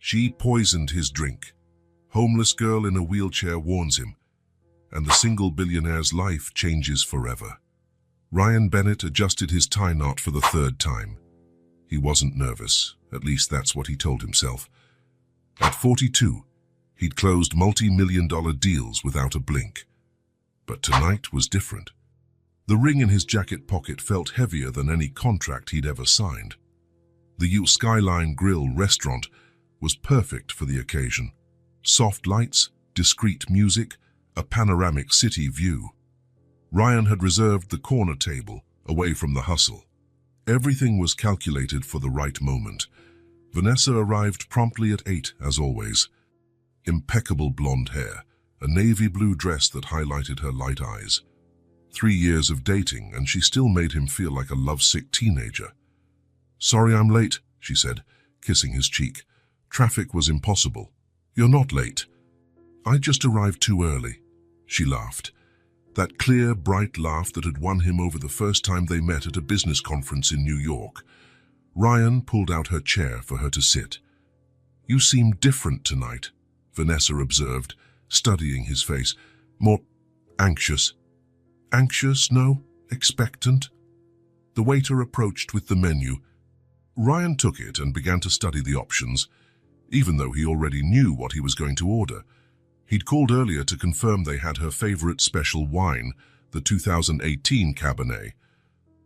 She poisoned his drink. Homeless girl in a wheelchair warns him, and the single billionaire's life changes forever. Ryan Bennett adjusted his tie knot for the third time. He wasn't nervous, at least that's what he told himself. At 42, he'd closed multi-million-dollar deals without a blink. But tonight was different. The ring in his jacket pocket felt heavier than any contract he'd ever signed. The Skyline Grill restaurant was perfect for the occasion. Soft lights, discreet music, a panoramic city view. Ryan had reserved the corner table, away from the hustle. Everything was calculated for the right moment. Vanessa arrived promptly at 8, as always. Impeccable blonde hair, a navy blue dress that highlighted her light eyes. 3 years of dating, and she still made him feel like a lovesick teenager. "Sorry I'm late," she said, kissing his cheek. "Traffic was impossible." "You're not late." "I just arrived too early." She laughed. That clear, bright laugh that had won him over the first time they met at a business conference in New York. Ryan pulled out her chair for her to sit. "You seem different tonight," Vanessa observed, studying his face. "More anxious." "Anxious, no? Expectant?" The waiter approached with the menu. Ryan took it and began to study the options, even though he already knew what he was going to order. He'd called earlier to confirm they had her favorite special wine, the 2018 Cabernet.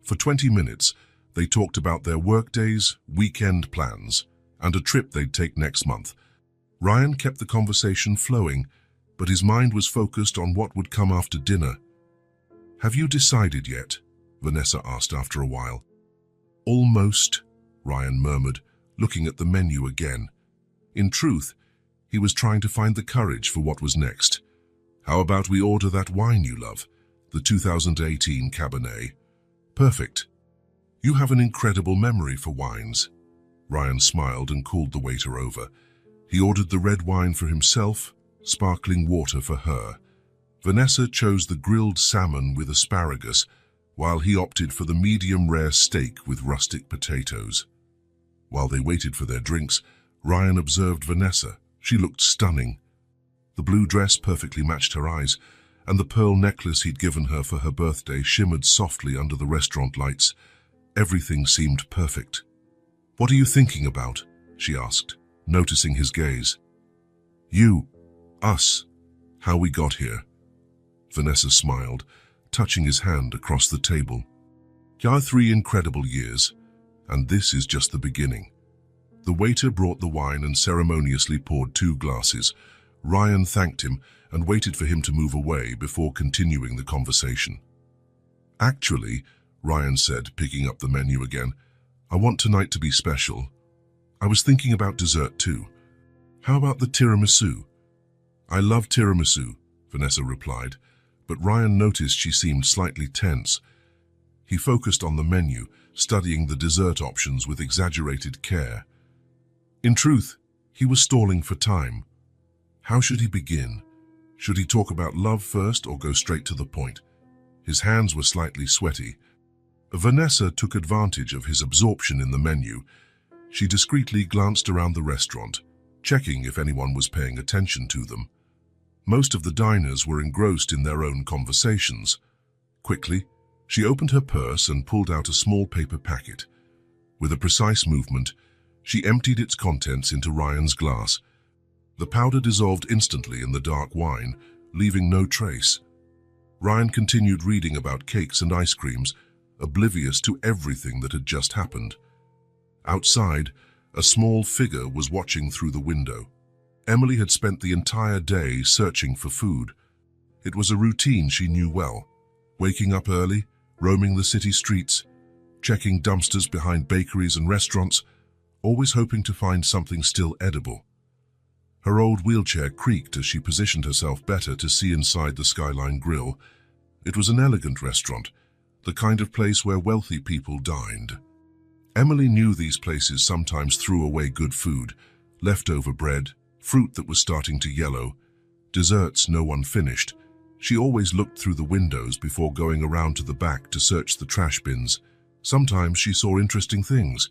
For 20 minutes, they talked about their workdays, weekend plans, and a trip they'd take next month. Ryan kept the conversation flowing, but his mind was focused on what would come after dinner. "Have you decided yet?" Vanessa asked after a while. "Almost," Ryan murmured, looking at the menu again. In truth, he was trying to find the courage for what was next. "How about we order that wine you love, the 2018 Cabernet?" "Perfect. You have an incredible memory for wines." Ryan smiled and called the waiter over. He ordered the red wine for himself, sparkling water for her. Vanessa chose the grilled salmon with asparagus, while he opted for the medium-rare steak with rustic potatoes. While they waited for their drinks, Ryan observed Vanessa. She looked stunning. The blue dress perfectly matched her eyes, and the pearl necklace he'd given her for her birthday shimmered softly under the restaurant lights. Everything seemed perfect. "What are you thinking about?" she asked, noticing his gaze. "You, us, how we got here." Vanessa smiled, touching his hand across the table. "Our 3 incredible years, and this is just the beginning." The waiter brought the wine and ceremoniously poured 2 glasses. Ryan thanked him and waited for him to move away before continuing the conversation. "Actually," Ryan said, picking up the menu again, "I want tonight to be special. I was thinking about dessert too. How about the tiramisu?" "I love tiramisu," Vanessa replied, but Ryan noticed she seemed slightly tense. He focused on the menu, studying the dessert options with exaggerated care. In truth, he was stalling for time. How should he begin? Should he talk about love first or go straight to the point? His hands were slightly sweaty. Vanessa took advantage of his absorption in the menu. She discreetly glanced around the restaurant, checking if anyone was paying attention to them. Most of the diners were engrossed in their own conversations. Quickly, she opened her purse and pulled out a small paper packet. With a precise movement, she emptied its contents into Ryan's glass. The powder dissolved instantly in the dark wine, leaving no trace. Ryan continued reading about cakes and ice creams, oblivious to everything that had just happened. Outside, a small figure was watching through the window. Emily had spent the entire day searching for food. It was a routine she knew well, waking up early, roaming the city streets, checking dumpsters behind bakeries and restaurants, always hoping to find something still edible. Her old wheelchair creaked as she positioned herself better to see inside the Skyline Grill. It was an elegant restaurant, the kind of place where wealthy people dined. Emily knew these places sometimes threw away good food, leftover bread, fruit that was starting to yellow, desserts no one finished. She always looked through the windows before going around to the back to search the trash bins. Sometimes she saw interesting things: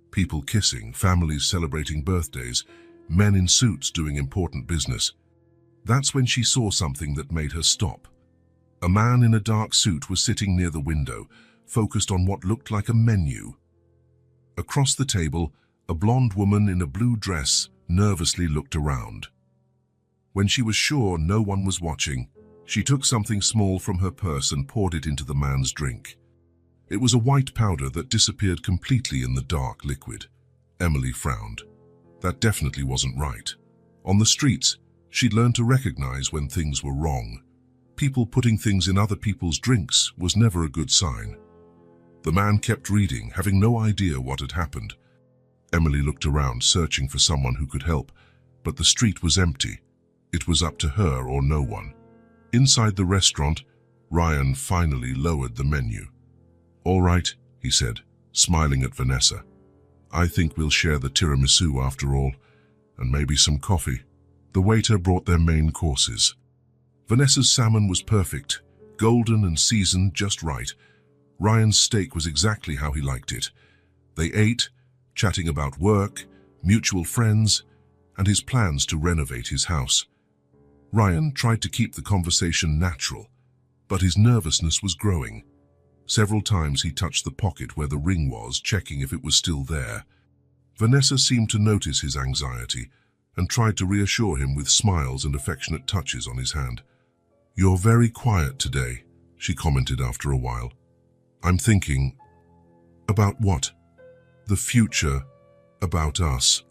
people kissing, families celebrating birthdays, men in suits doing important business. That's when she saw something that made her stop. A man in a dark suit was sitting near the window, focused on what looked like a menu. Across the table, a blonde woman in a blue dress nervously looked around. When she was sure no one was watching, she took something small from her purse and poured it into the man's drink. It was a white powder that disappeared completely in the dark liquid. Emily frowned. That definitely wasn't right. On the streets, she'd learned to recognize when things were wrong. People putting things in other people's drinks was never a good sign. The man kept reading, having no idea what had happened. Emily looked around, searching for someone who could help, but the street was empty. It was up to her or no one. Inside the restaurant, Ryan finally lowered the menu. "All right," he said, smiling at Vanessa. "I think we'll share the tiramisu after all, and maybe some coffee." The waiter brought their main courses. Vanessa's salmon was perfect, golden and seasoned just right. Ryan's steak was exactly how he liked it. They ate, chatting about work, mutual friends, and his plans to renovate his house. Ryan tried to keep the conversation natural, but his nervousness was growing. Several times he touched the pocket where the ring was, checking if it was still there. Vanessa seemed to notice his anxiety and tried to reassure him with smiles and affectionate touches on his hand. "You're very quiet today," she commented after a while. "I'm thinking." "About what?" "The future, about us."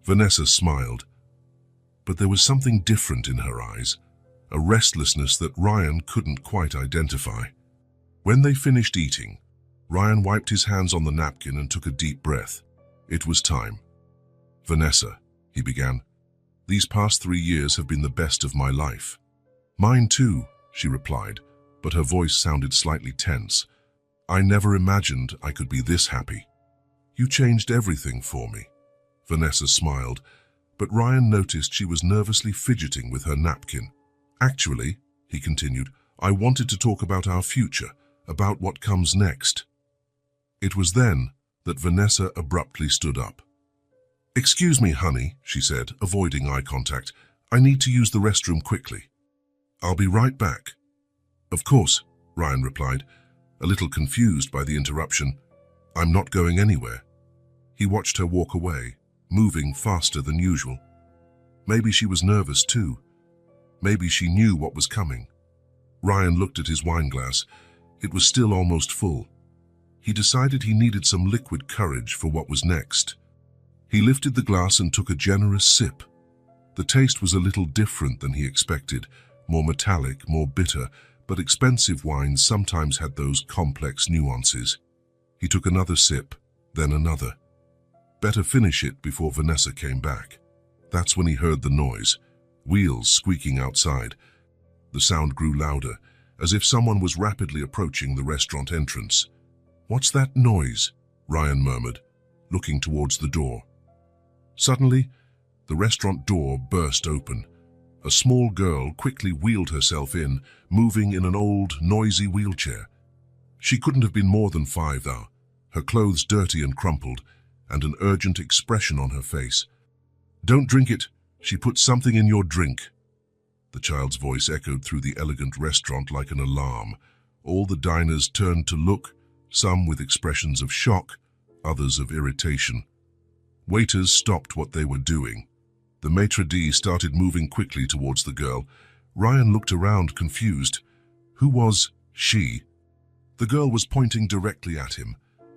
Vanessa smiled, but there was something different in her eyes, a restlessness that Ryan couldn't quite identify. When they finished eating, Ryan wiped his hands on the napkin and took a deep breath. It was time. "Vanessa," he began, "these past 3 years have been the best of my life." "Mine too," she replied, but her voice sounded slightly tense. "I never imagined I could be this happy." "You changed everything for me." Vanessa smiled, but Ryan noticed she was nervously fidgeting with her napkin. "Actually," he continued, "I wanted to talk about our future, about what comes next." It was then that Vanessa abruptly stood up. "Excuse me, honey," she said, avoiding eye contact. "I need to use the restroom quickly." "I'll be right back." "Of course," Ryan replied, a little confused by the interruption. "I'm not going anywhere." He watched her walk away, moving faster than usual. Maybe she was nervous too. Maybe she knew what was coming. Ryan looked at his wine glass. It was still almost full. He decided he needed some liquid courage for what was next. He lifted the glass and took a generous sip. The taste was a little different than he expected, more metallic, more bitter, but expensive wines sometimes had those complex nuances. He took another sip, then another. Better finish it before Vanessa came back. That's when he heard the noise, wheels squeaking outside. The sound grew louder, as if someone was rapidly approaching the restaurant entrance. "What's that noise?" Ryan murmured, looking towards the door. Suddenly, the restaurant door burst open. A small girl quickly wheeled herself in, moving in an old, noisy wheelchair. She couldn't have been more than 5, though, her clothes dirty and crumpled, and an urgent expression on her face. "Don't drink it. She put something in your drink." The child's voice echoed through the elegant restaurant like an alarm. All the diners turned to look, some with expressions of shock, others of irritation. Waiters stopped what they were doing. The maitre d' started moving quickly towards the girl. Ryan looked around, confused. Who was she? The girl was pointing directly at him.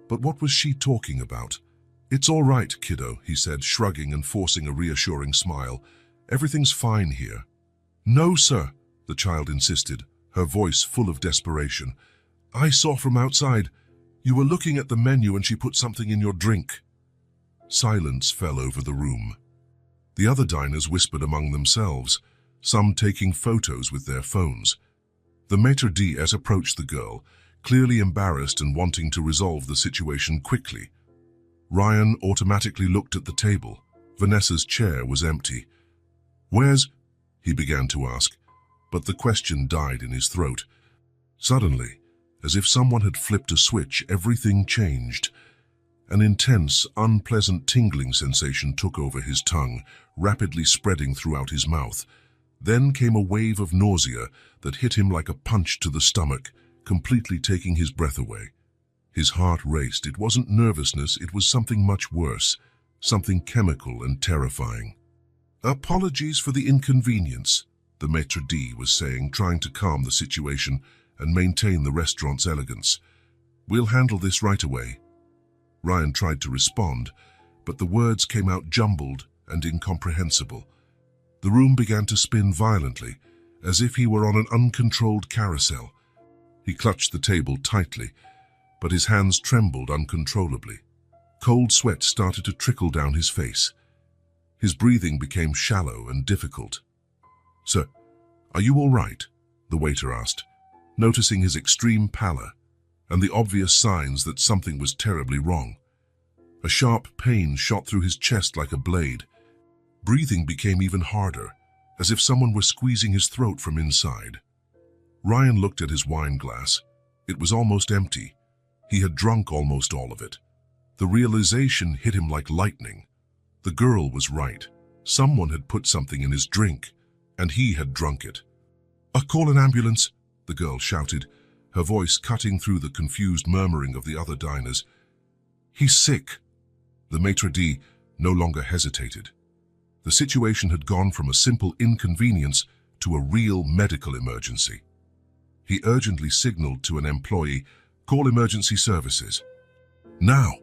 But what was she talking about? "It's all right, kiddo," he said, shrugging and forcing a reassuring smile. "Everything's fine here." "No, sir," the child insisted, her voice full of desperation. "I saw from outside. You were looking at the menu and she put something in your drink." Silence fell over the room. The other diners whispered among themselves, some taking photos with their phones. The maitre d' approached the girl, clearly embarrassed and wanting to resolve the situation quickly. Ryan automatically looked at the table. Vanessa's chair was empty. "Where's—" he began to ask, but the question died in his throat. Suddenly, as if someone had flipped a switch, everything changed. An intense, unpleasant tingling sensation took over his tongue, rapidly spreading throughout his mouth. Then came a wave of nausea that hit him like a punch to the stomach, completely taking his breath away. His heart raced. It wasn't nervousness, it was something much worse, something chemical and terrifying. "Apologies for the inconvenience," the maitre d' was saying, trying to calm the situation and maintain the restaurant's elegance. "We'll handle this right away." Ryan tried to respond, but the words came out jumbled and incomprehensible. The room began to spin violently, as if he were on an uncontrolled carousel. He clutched the table tightly, but his hands trembled uncontrollably. Cold sweat started to trickle down his face. His breathing became shallow and difficult. "Sir, are you all right?" the waiter asked, noticing his extreme pallor and the obvious signs that something was terribly wrong. A sharp pain shot through his chest like a blade. Breathing became even harder, as if someone were squeezing his throat from inside. Ryan looked at his wine glass. It was almost empty. He had drunk almost all of it. The realization hit him like lightning. The girl was right. Someone had put something in his drink, and he had drunk it. "Call an ambulance," the girl shouted, her voice cutting through the confused murmuring of the other diners. "He's sick." The maitre d' no longer hesitated. The situation had gone from a simple inconvenience to a real medical emergency. He urgently signaled to an employee, "Call emergency services." "Now!"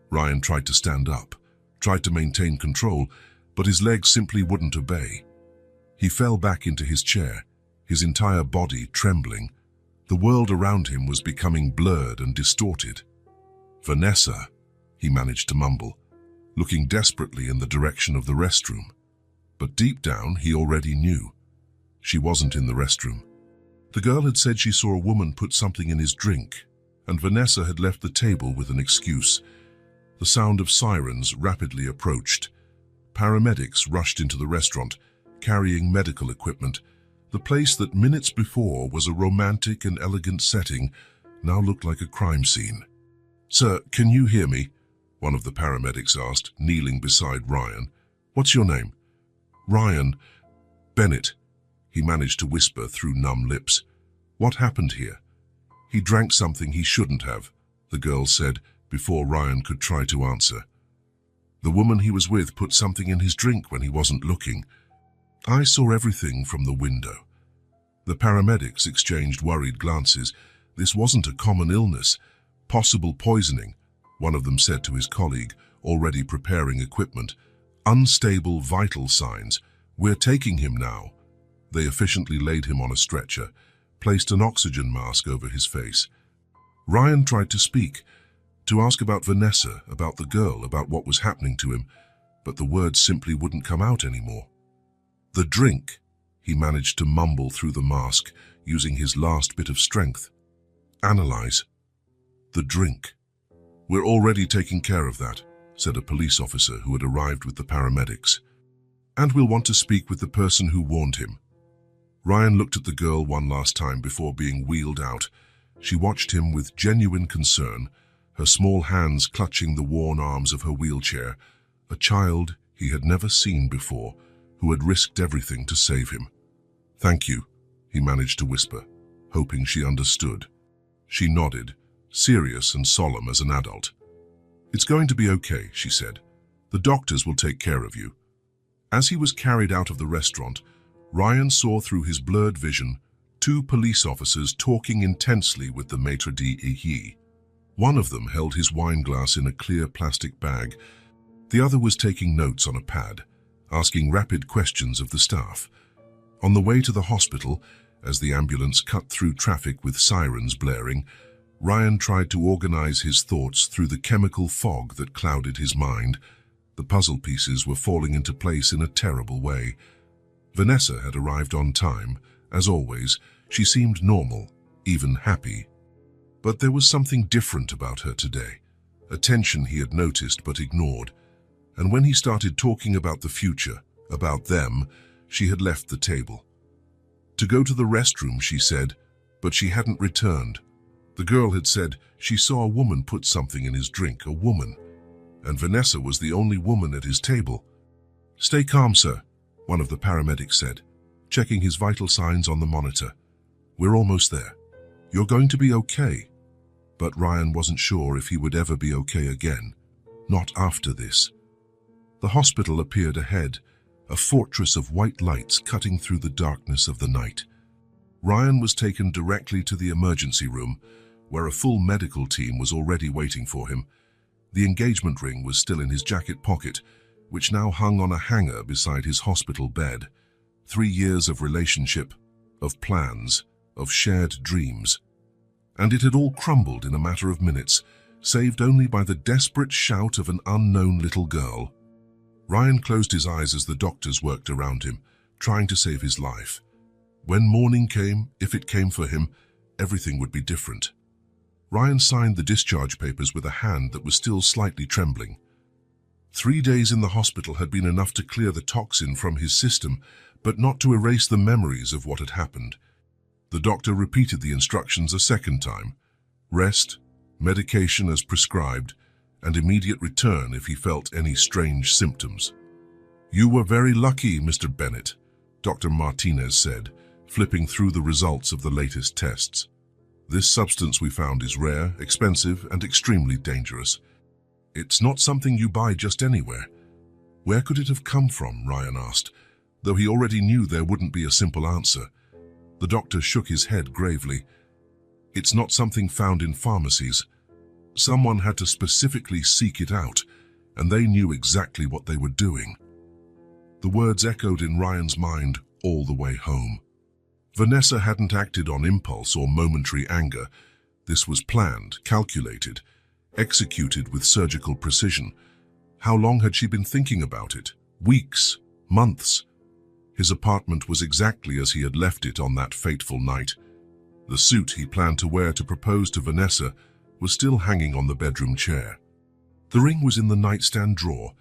Ryan tried to stand up, tried to maintain control, but his legs simply wouldn't obey. He fell back into his chair, his entire body trembling. The world around him was becoming blurred and distorted. "Vanessa," he managed to mumble, looking desperately in the direction of the restroom. But deep down, he already knew. She wasn't in the restroom. The girl had said she saw a woman put something in his drink, and Vanessa had left the table with an excuse. The sound of sirens rapidly approached. Paramedics rushed into the restaurant, carrying medical equipment. The place that minutes before was a romantic and elegant setting now looked like a crime scene. "Sir, can you hear me?" one of the paramedics asked, kneeling beside Ryan. "What's your name?" "Ryan Bennett," he managed to whisper through numb lips. "What happened here?" "He drank something he shouldn't have," the girl said, before Ryan could try to answer. "The woman he was with put something in his drink when he wasn't looking. I saw everything from the window." The paramedics exchanged worried glances. This wasn't a common illness. "Possible poisoning," one of them said to his colleague, already preparing equipment. "Unstable vital signs. We're taking him now." They efficiently laid him on a stretcher, placed an oxygen mask over his face. Ryan tried to speak, to ask about Vanessa, about the girl, about what was happening to him, but the words simply wouldn't come out anymore. "The drink," he managed to mumble through the mask, using his last bit of strength. "Analyze. The drink." "We're already taking care of that," said a police officer who had arrived with the paramedics. "And we'll want to speak with the person who warned him." Ryan looked at the girl one last time before being wheeled out. She watched him with genuine concern, her small hands clutching the worn arms of her wheelchair, a child he had never seen before, who had risked everything to save him. "Thank you," he managed to whisper, hoping she understood. She nodded, serious and solemn as an adult. "It's going to be okay," she said. "The doctors will take care of you." As he was carried out of the restaurant, Ryan saw through his blurred vision 2 police officers talking intensely with the maitre d'. One of them held his wine glass in a clear plastic bag. The other was taking notes on a pad, asking rapid questions of the staff. On the way to the hospital, as the ambulance cut through traffic with sirens blaring, Ryan tried to organize his thoughts through the chemical fog that clouded his mind. The puzzle pieces were falling into place in a terrible way. Vanessa had arrived on time. As always, she seemed normal, even happy. But there was something different about her today, a tension he had noticed but ignored. And when he started talking about the future, about them, she had left the table. To go to the restroom, she said, but she hadn't returned. The girl had said she saw a woman put something in his drink, a woman. and Vanessa was the only woman at his table. "Stay calm, sir," one of the paramedics said, checking his vital signs on the monitor. "We're almost there. You're going to be okay." But Ryan wasn't sure if he would ever be okay again. Not after this. The hospital appeared ahead, a fortress of white lights cutting through the darkness of the night. Ryan was taken directly to the emergency room, where a full medical team was already waiting for him. The engagement ring was still in his jacket pocket, which now hung on a hanger beside his hospital bed. 3 years of relationship, of plans, of shared dreams. And it had all crumbled in a matter of minutes, saved only by the desperate shout of an unknown little girl. Ryan closed his eyes as the doctors worked around him, trying to save his life. When morning came, if it came for him, everything would be different. Ryan signed the discharge papers with a hand that was still slightly trembling. 3 days in the hospital had been enough to clear the toxin from his system, but not to erase the memories of what had happened. The doctor repeated the instructions a second time. Rest, medication as prescribed, and immediate return if he felt any strange symptoms. "You were very lucky, Mr. Bennett," Dr. Martinez said, flipping through the results of the latest tests. "This substance we found is rare, expensive, and extremely dangerous. It's not something you buy just anywhere." "Where could it have come from?" Ryan asked, though he already knew there wouldn't be a simple answer. The doctor shook his head gravely. "It's not something found in pharmacies. Someone had to specifically seek it out, and they knew exactly what they were doing." The words echoed in Ryan's mind all the way home. Vanessa hadn't acted on impulse or momentary anger. This was planned, calculated, executed with surgical precision. How long had she been thinking about it? Weeks? Months? His apartment was exactly as he had left it on that fateful night. The suit he planned to wear to propose to Vanessa was still hanging on the bedroom chair. The ring was in the nightstand drawer,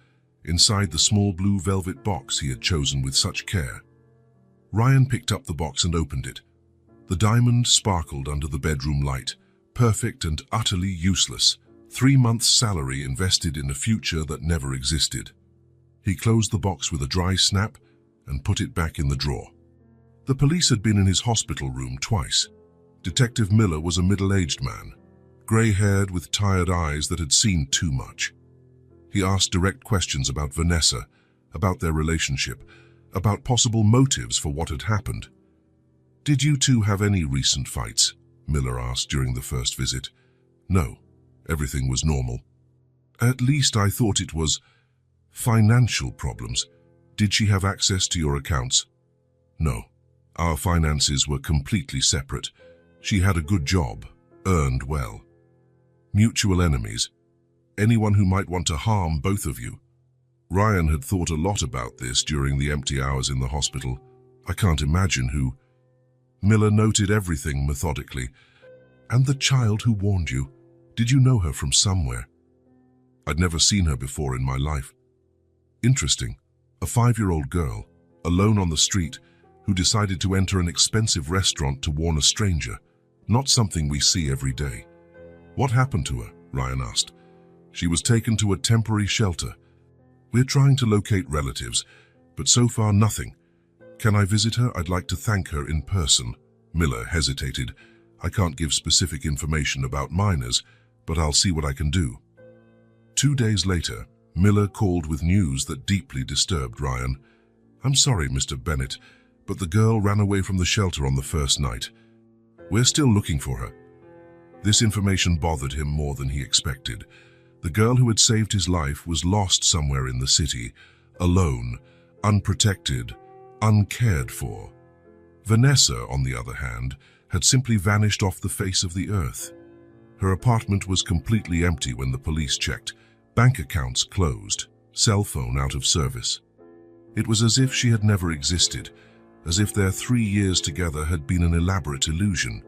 inside the small blue velvet box he had chosen with such care. Ryan picked up the box and opened it. The diamond sparkled under the bedroom light, perfect and utterly useless. 3 months' salary invested in a future that never existed. He closed the box with a dry snap and put it back in the drawer. The police had been in his hospital room twice. Detective Miller was a middle-aged man, gray-haired with tired eyes that had seen too much. He asked direct questions about Vanessa, about their relationship, about possible motives for what had happened. "Did you two have any recent fights?" Miller asked during the first visit. "No, everything was normal." "At least I thought it was financial problems. Did she have access to your accounts?" "No, our finances were completely separate. She had a good job, earned well." "Mutual enemies? Anyone who might want to harm both of you?" Ryan had thought a lot about this during the empty hours in the hospital. "I can't imagine who." Miller noted everything methodically. "And the child who warned you, did you know her from somewhere?" "I'd never seen her before in my life." "Interesting. A 5-year-old girl, alone on the street, who decided to enter an expensive restaurant to warn a stranger. Not something we see every day." "What happened to her?" Ryan asked. "She was taken to a temporary shelter. We're trying to locate relatives, but so far nothing. Can I visit her? I'd like to thank her in person." Miller hesitated. "I can't give specific information about minors, but I'll see what I can do." 2 days later, Miller called with news that deeply disturbed Ryan. "I'm sorry, Mr. Bennett, but the girl ran away from the shelter on the first night. We're still looking for her." This information bothered him more than he expected. The girl who had saved his life was lost somewhere in the city, alone, unprotected, uncared for. Vanessa, on the other hand, had simply vanished off the face of the earth. Her apartment was completely empty when the police checked, bank accounts closed, cell phone out of service. It was as if she had never existed, as if their 3 years together had been an elaborate illusion.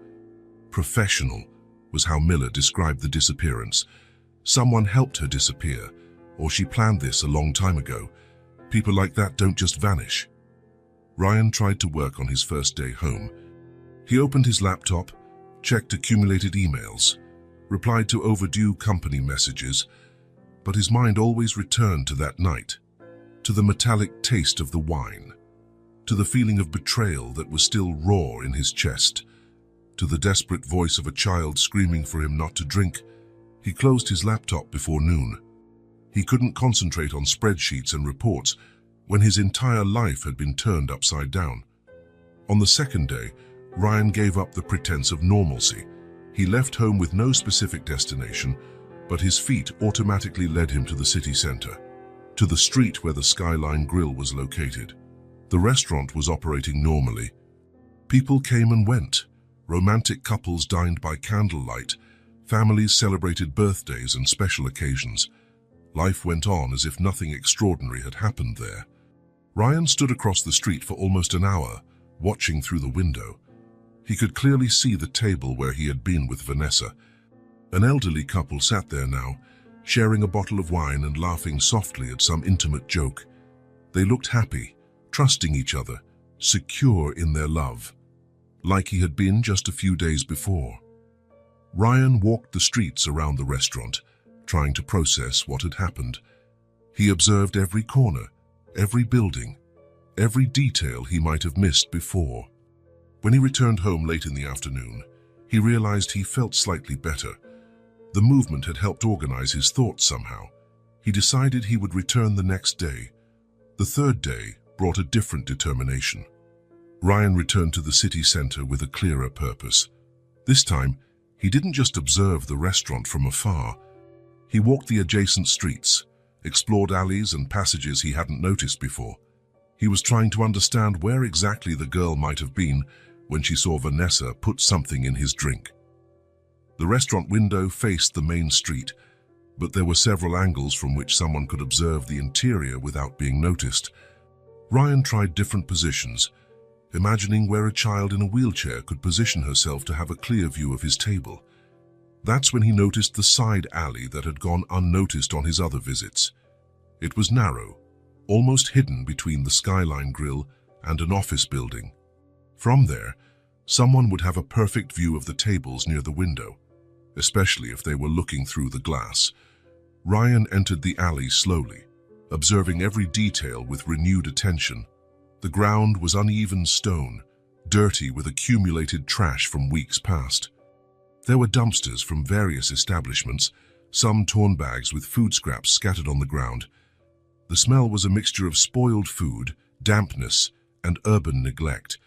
Professional was how Miller described the disappearance. Someone helped her disappear, or she planned this a long time ago. People like that don't just vanish. Ryan tried to work on his first day home. He opened his laptop, checked accumulated emails, replied to overdue company messages. but his mind always returned to that night, to the metallic taste of the wine, to the feeling of betrayal that was still raw in his chest, to the desperate voice of a child screaming for him not to drink. He closed his laptop before noon. He couldn't concentrate on spreadsheets and reports when his entire life had been turned upside down. On the second day, Ryan gave up the pretense of normalcy. He left home with no specific destination, but his feet automatically led him to the city center, to the street where the Skyline Grill was located. The restaurant was operating normally. People came and went. Romantic couples dined by candlelight. Families celebrated birthdays and special occasions. Life went on as if nothing extraordinary had happened there. Ryan stood across the street for almost an hour, watching through the window. He could clearly see the table where he had been with Vanessa. An elderly couple sat there now, sharing a bottle of wine and laughing softly at some intimate joke. They looked happy, trusting each other, secure in their love, like he had been just a few days before. Ryan walked the streets around the restaurant, trying to process what had happened. He observed every corner, every building, every detail he might have missed before. When he returned home late in the afternoon, he realized he felt slightly better. The movement had helped organize his thoughts somehow. He decided he would return the next day. The third day brought a different determination. Ryan returned to the city center with a clearer purpose. This time, he didn't just observe the restaurant from afar. He walked the adjacent streets, explored alleys and passages he hadn't noticed before. He was trying to understand where exactly the girl might have been when she saw Vanessa put something in his drink. The restaurant window faced the main street, but there were several angles from which someone could observe the interior without being noticed. Ryan tried different positions, imagining where a child in a wheelchair could position herself to have a clear view of his table. That's when he noticed the side alley that had gone unnoticed on his other visits. It was narrow, almost hidden between the Skyline Grill and an office building. From there, someone would have a perfect view of the tables near the window, especially if they were looking through the glass. Ryan entered the alley slowly, observing every detail with renewed attention. The ground was uneven stone, dirty with accumulated trash from weeks past. There were dumpsters from various establishments, some torn bags with food scraps scattered on the ground. The smell was a mixture of spoiled food, dampness, and urban neglect.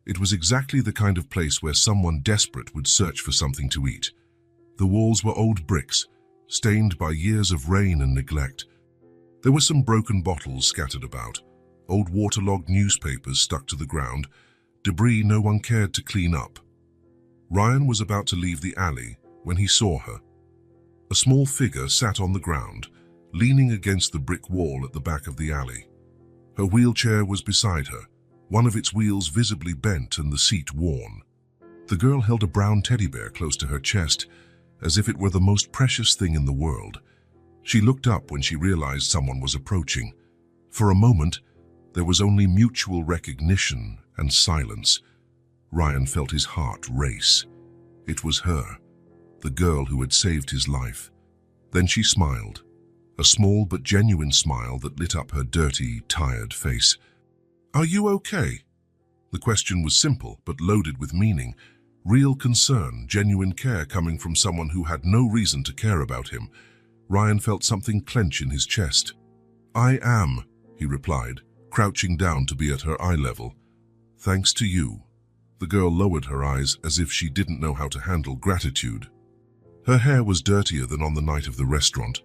It was exactly the kind of place where someone desperate would search for something to eat. The walls were old bricks, stained by years of rain and neglect. There were some broken bottles scattered about, old waterlogged newspapers stuck to the ground, debris no one cared to clean up. Ryan was about to leave the alley when he saw her. A small figure sat on the ground, leaning against the brick wall at the back of the alley. Her wheelchair was beside her, one of its wheels visibly bent and the seat worn. The girl held a brown teddy bear close to her chest, as if it were the most precious thing in the world. She looked up when she realized someone was approaching. For a moment, there was only mutual recognition and silence. Ryan felt his heart race. It was her, the girl who had saved his life. Then she smiled, a small but genuine smile that lit up her dirty, tired face. "Are you okay?" The question was simple but loaded with meaning. Real concern, genuine care coming from someone who had no reason to care about him. Ryan felt something clench in his chest. "I am," he replied, crouching down to be at her eye level. "Thanks to you." The girl lowered her eyes as if she didn't know how to handle gratitude. Her hair was dirtier than on the night of the restaurant,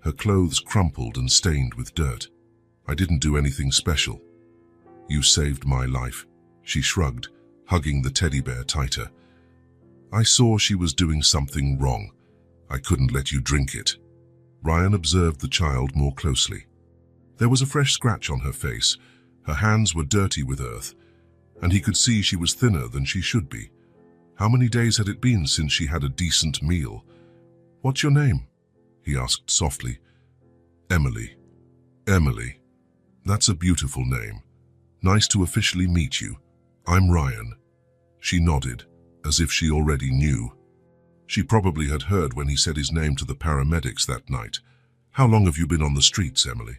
her clothes crumpled and stained with dirt. "I didn't do anything special." "You saved my life," she shrugged, hugging the teddy bear tighter. "I saw she was doing something wrong. I couldn't let you drink it." Ryan observed the child more closely. There was a fresh scratch on her face. Her hands were dirty with earth, and he could see she was thinner than she should be. How many days had it been since she had a decent meal? "What's your name?" he asked softly. "Emily." "Emily. That's a beautiful name. Nice to officially meet you. I'm Ryan." She nodded, as if she already knew. She probably had heard when he said his name to the paramedics that night, How long have you been on the streets, Emily?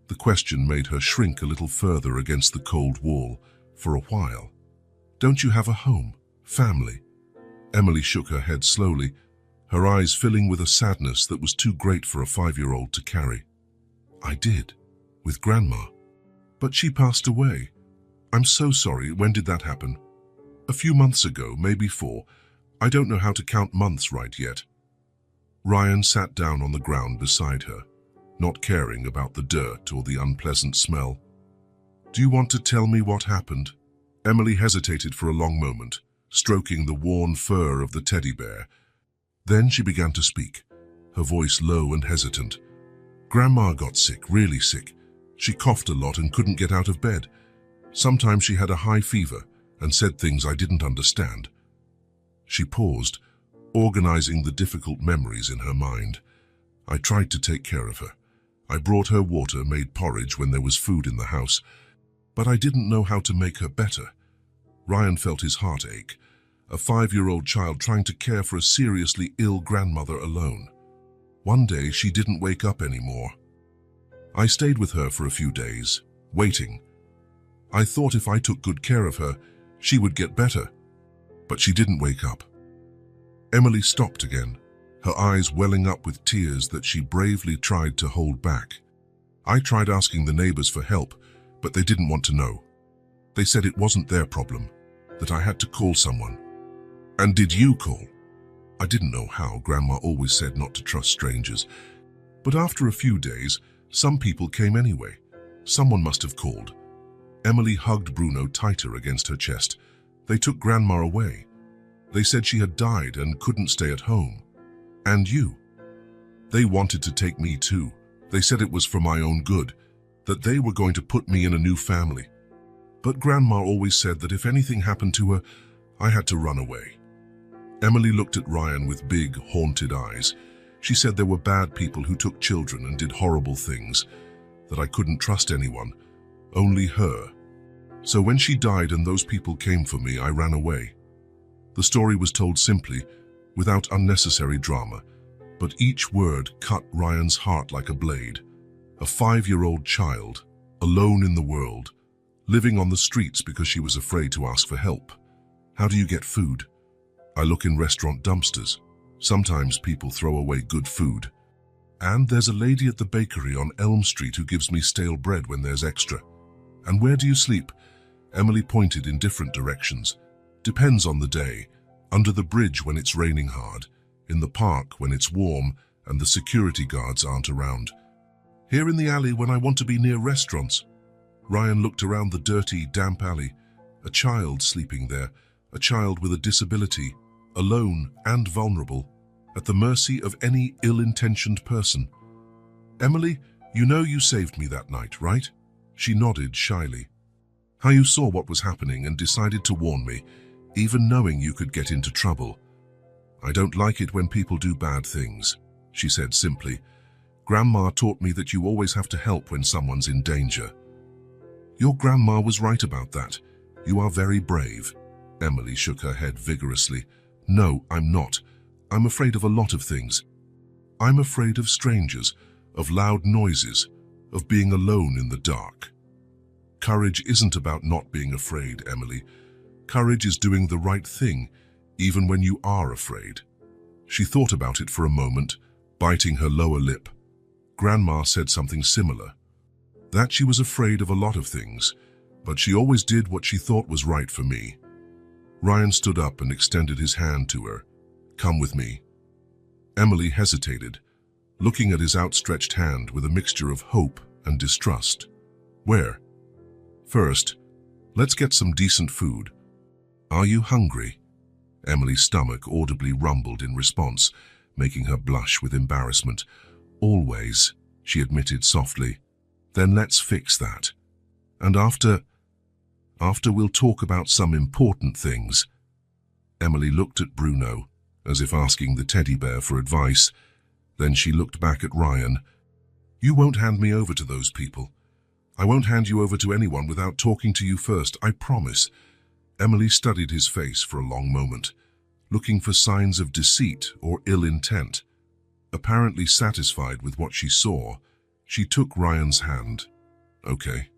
The question made her shrink a little further against the cold wall. For a while. Don't you have a home, family? Emily shook her head slowly, her eyes filling with a sadness that was too great for a 5-year-old to carry. I did, with Grandma. But she passed away. I'm so sorry. When did that happen? A few months ago, maybe 4. I don't know how to count months right yet. Ryan sat down on the ground beside her, not caring about the dirt or the unpleasant smell. Do you want to tell me what happened? Emily hesitated for a long moment, stroking the worn fur of the teddy bear. Then she began to speak, her voice low and hesitant. Grandma got sick, really sick. She coughed a lot and couldn't get out of bed. Sometimes she had a high fever and said things I didn't understand. She paused, organizing the difficult memories in her mind. I tried to take care of her. I brought her water, made porridge when there was food in the house. But I didn't know how to make her better. Ryan felt his heart ache, a 5-year-old child trying to care for a seriously ill grandmother alone. One day she didn't wake up anymore. I stayed with her for a few days, waiting. I thought if I took good care of her, she would get better. But she didn't wake up. Emily stopped again, her eyes welling up with tears that she bravely tried to hold back. I tried asking the neighbors for help, but they didn't want to know. They said it wasn't their problem, that I had to call someone. And did you call? I didn't know how. Grandma always said not to trust strangers. But after a few days, some people came anyway. Someone must have called. Emily hugged Bruno tighter against her chest. They took Grandma away. They said she had died and couldn't stay at home. And you? They wanted to take me too. They said it was for my own good, that they were going to put me in a new family. But Grandma always said that if anything happened to her, I had to run away. Emily looked at Ryan with big, haunted eyes. She said there were bad people who took children and did horrible things, that I couldn't trust anyone, only her. So when she died and those people came for me, I ran away. The story was told simply, without unnecessary drama, but each word cut Ryan's heart like a blade. A 5-year-old child, alone in the world, living on the streets because she was afraid to ask for help. How do you get food? I look in restaurant dumpsters. Sometimes people throw away good food. And there's a lady at the bakery on Elm Street who gives me stale bread when there's extra. And where do you sleep? Emily pointed in different directions. Depends on the day. Under the bridge when it's raining hard. In the park when it's warm and the security guards aren't around. Here in the alley when I want to be near restaurants. Ryan looked around the dirty, damp alley. A child sleeping there. A child with a disability. Alone and vulnerable. At the mercy of any ill-intentioned person. Emily, you know you saved me that night, right? She nodded shyly. How you saw what was happening and decided to warn me, even knowing you could get into trouble. I don't like it when people do bad things, she said simply. Grandma taught me that you always have to help when someone's in danger. Your grandma was right about that. You are very brave. Emily shook her head vigorously. No, I'm not. I'm afraid of a lot of things. I'm afraid of strangers, of loud noises, of being alone in the dark. Courage isn't about not being afraid, Emily. Courage is doing the right thing, even when you are afraid. She thought about it for a moment, biting her lower lip. Grandma said something similar. That she was afraid of a lot of things, but she always did what she thought was right for me. Ryan stood up and extended his hand to her. Come with me. Emily hesitated, looking at his outstretched hand with a mixture of hope and distrust. Where? First, let's get some decent food. Are you hungry? Emily's stomach audibly rumbled in response, making her blush with embarrassment. Always, she admitted softly. Then let's fix that. And after we'll talk about some important things. Emily looked at Bruno, as if asking the teddy bear for advice. Then she looked back at Ryan. You won't hand me over to those people. I won't hand you over to anyone without talking to you first, I promise. Emily studied his face for a long moment, looking for signs of deceit or ill intent. Apparently satisfied with what she saw, she took Ryan's hand. Okay.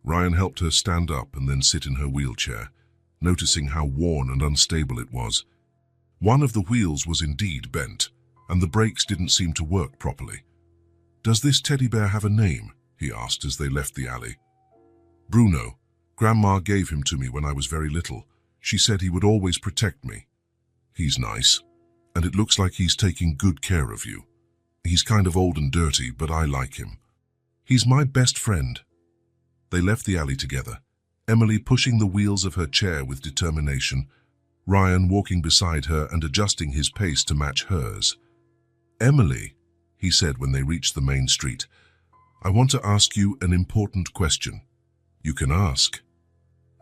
Ryan helped her stand up and then sit in her wheelchair, noticing how worn and unstable it was. One of the wheels was indeed bent, and the brakes didn't seem to work properly. "Does this teddy bear have a name?" he asked as they left the alley. "Bruno. Grandma gave him to me when I was very little. She said he would always protect me." "He's nice, and it looks like he's taking good care of you. He's kind of old and dirty, but I like him. He's my best friend." They left the alley together, Emily pushing the wheels of her chair with determination, Ryan walking beside her and adjusting his pace to match hers. "Emily," he said when they reached the main street, "I want to ask you an important question." "You can ask."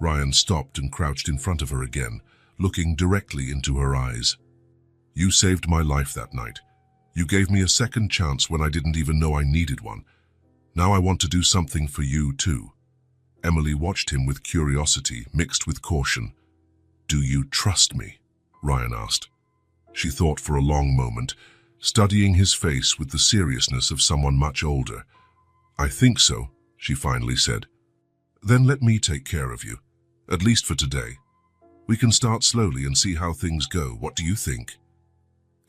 Ryan stopped and crouched in front of her again, looking directly into her eyes. "You saved my life that night. You gave me a second chance when I didn't even know I needed one. Now I want to do something for you too." Emily watched him with curiosity mixed with caution. "Do you trust me?" Ryan asked. She thought for a long moment, studying his face with the seriousness of someone much older. "I think so," she finally said. "Then let me take care of you, at least for today. We can start slowly and see how things go. What do you think?"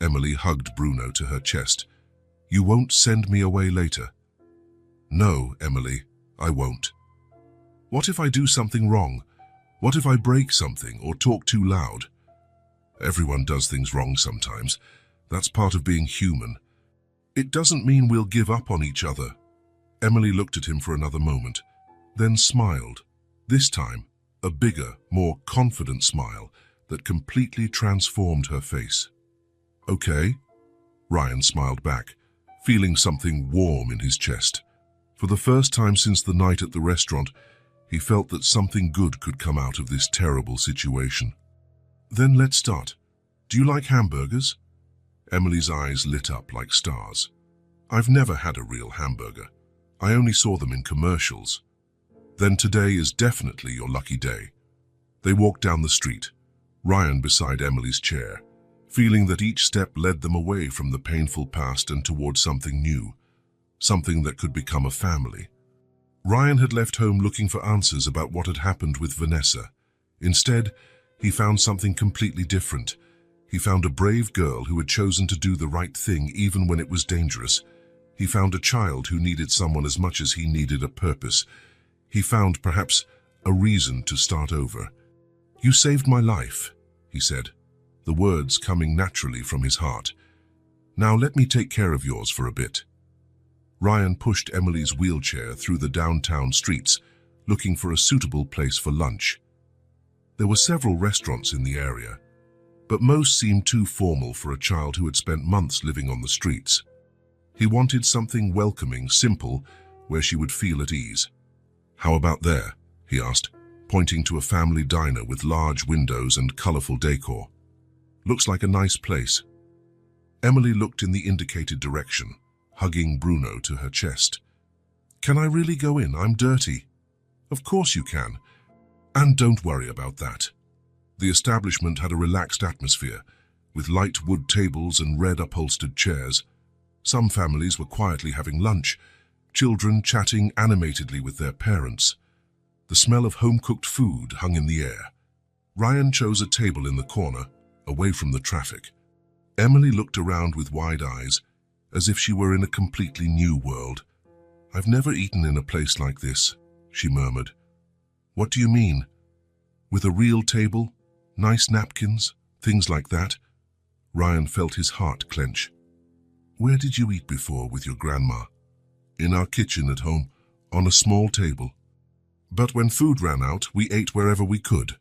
Emily hugged Bruno to her chest. "You won't send me away later?" "No, Emily, I won't." "What if I do something wrong? What if I break something or talk too loud?" "Everyone does things wrong sometimes. That's part of being human. It doesn't mean we'll give up on each other." Emily looked at him for another moment, then smiled. This time, a bigger, more confident smile that completely transformed her face. "Okay," Ryan smiled back, feeling something warm in his chest. For the first time since the night at the restaurant, he felt that something good could come out of this terrible situation. "Then let's start. Do you like hamburgers?" Emily's eyes lit up like stars. "I've never had a real hamburger. I only saw them in commercials." "Then today is definitely your lucky day." They walked down the street, Ryan beside Emily's chair, feeling that each step led them away from the painful past and towards something new, something that could become a family. Ryan had left home looking for answers about what had happened with Vanessa. Instead, he found something completely different. He found a brave girl who had chosen to do the right thing even when it was dangerous. He found a child who needed someone as much as he needed a purpose. He found, perhaps, a reason to start over. "You saved my life," he said, the words coming naturally from his heart. "Now let me take care of yours for a bit." Ryan pushed Emily's wheelchair through the downtown streets, looking for a suitable place for lunch. There were several restaurants in the area, but most seemed too formal for a child who had spent months living on the streets. He wanted something welcoming, simple, where she would feel at ease. "How about there?" he asked, pointing to a family diner with large windows and colorful decor. "Looks like a nice place." Emily looked in the indicated direction, hugging Bruno to her chest. "Can I really go in? I'm dirty." "Of course you can. And don't worry about that." The establishment had a relaxed atmosphere, with light wood tables and red upholstered chairs. Some families were quietly having lunch, children chatting animatedly with their parents. The smell of home-cooked food hung in the air. Ryan chose a table in the corner, away from the traffic. Emily looked around with wide eyes, as if she were in a completely new world. "I've never eaten in a place like this," she murmured. "What do you mean? With a real table? Nice napkins? Things like that?" Ryan felt his heart clench. "Where did you eat before with your grandma?" "In our kitchen at home, on a small table. But when food ran out, we ate wherever we could."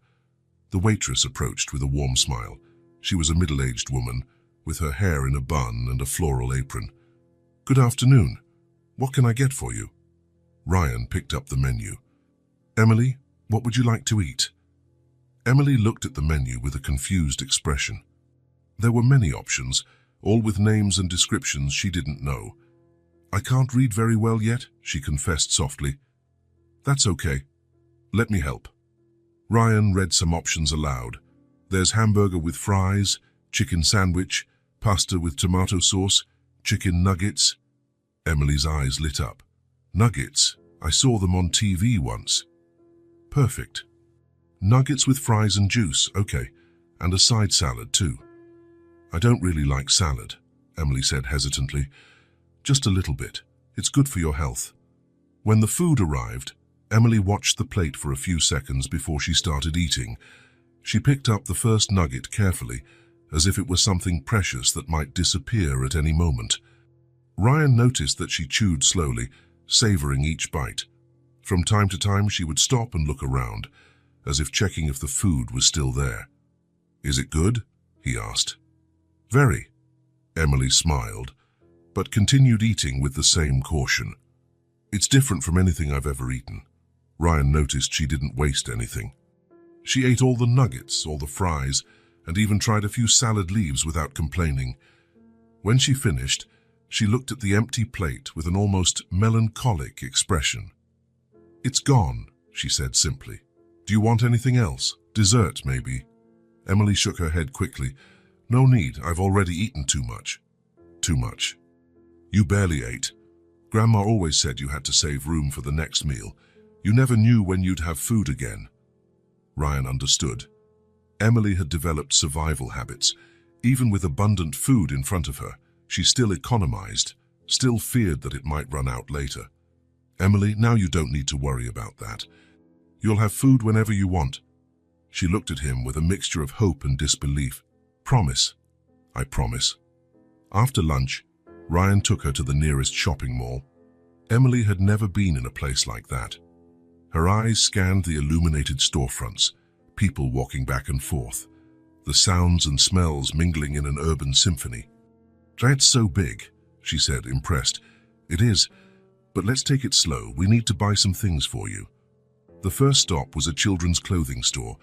The waitress approached with a warm smile. She was a middle-aged woman, with her hair in a bun and a floral apron. "Good afternoon. What can I get for you?" Ryan picked up the menu. "Emily, what would you like to eat?" Emily looked at the menu with a confused expression. There were many options, all with names and descriptions she didn't know. "I can't read very well yet," she confessed softly. "That's okay. Let me help." Ryan read some options aloud. "There's hamburger with fries, chicken sandwich, pasta with tomato sauce, Chicken nuggets? Emily's eyes lit up. Nuggets? I saw them on TV once. Perfect. Nuggets with fries and juice, okay, and a side salad too. I don't really like salad, Emily said hesitantly. Just a little bit. It's good for your health. When the food arrived, Emily watched the plate for a few seconds before she started eating. She picked up the first nugget carefully, as if it was something precious that might disappear at any moment. Ryan noticed that she chewed slowly, savoring each bite. From time to time, she would stop and look around, as if checking if the food was still there. Is it good? He asked. Very. Emily smiled, but continued eating with the same caution. It's different from anything I've ever eaten. Ryan noticed she didn't waste anything. She ate all the nuggets, all the fries, and even tried a few salad leaves without complaining. When she finished, she looked at the empty plate with an almost melancholic expression. It's gone, she said simply. Do you want anything else? Dessert, maybe? Emily shook her head quickly. No need, I've already eaten too much. Too much. You barely ate. Grandma always said you had to save room for the next meal. You never knew when you'd have food again. Ryan understood. Emily had developed survival habits. Even with abundant food in front of her, she still economized, still feared that it might run out later. Emily, now you don't need to worry about that. You'll have food whenever you want. She looked at him with a mixture of hope and disbelief. Promise. I promise. After lunch, Ryan took her to the nearest shopping mall. Emily had never been in a place like that. Her eyes scanned the illuminated storefronts, people walking back and forth, the sounds and smells mingling in an urban symphony. That's so big, she said, impressed. It is, but let's take it slow. We need to buy some things for you. The first stop was a children's clothing store.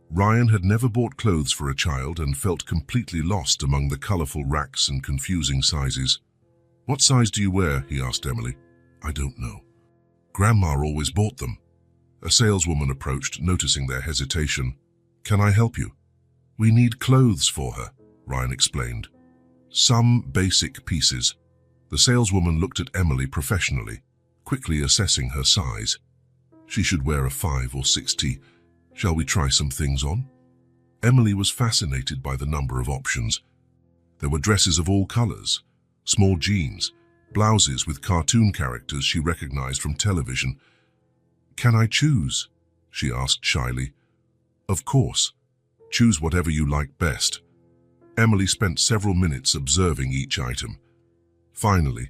Ryan had never bought clothes for a child and felt completely lost among the colorful racks and confusing sizes. What size do you wear? He asked Emily. I don't know. Grandma always bought them. A saleswoman approached, noticing their hesitation. Can I help you? We need clothes for her, Ryan explained. Some basic pieces. The saleswoman looked at Emily professionally, quickly assessing her size. She should wear a 5 or 6T. Shall we try some things on? Emily was fascinated by the number of options. There were dresses of all colors, small jeans, blouses with cartoon characters she recognized from television. Can I choose? She asked shyly. Of course. Choose whatever you like best. Emily spent several minutes observing each item. Finally,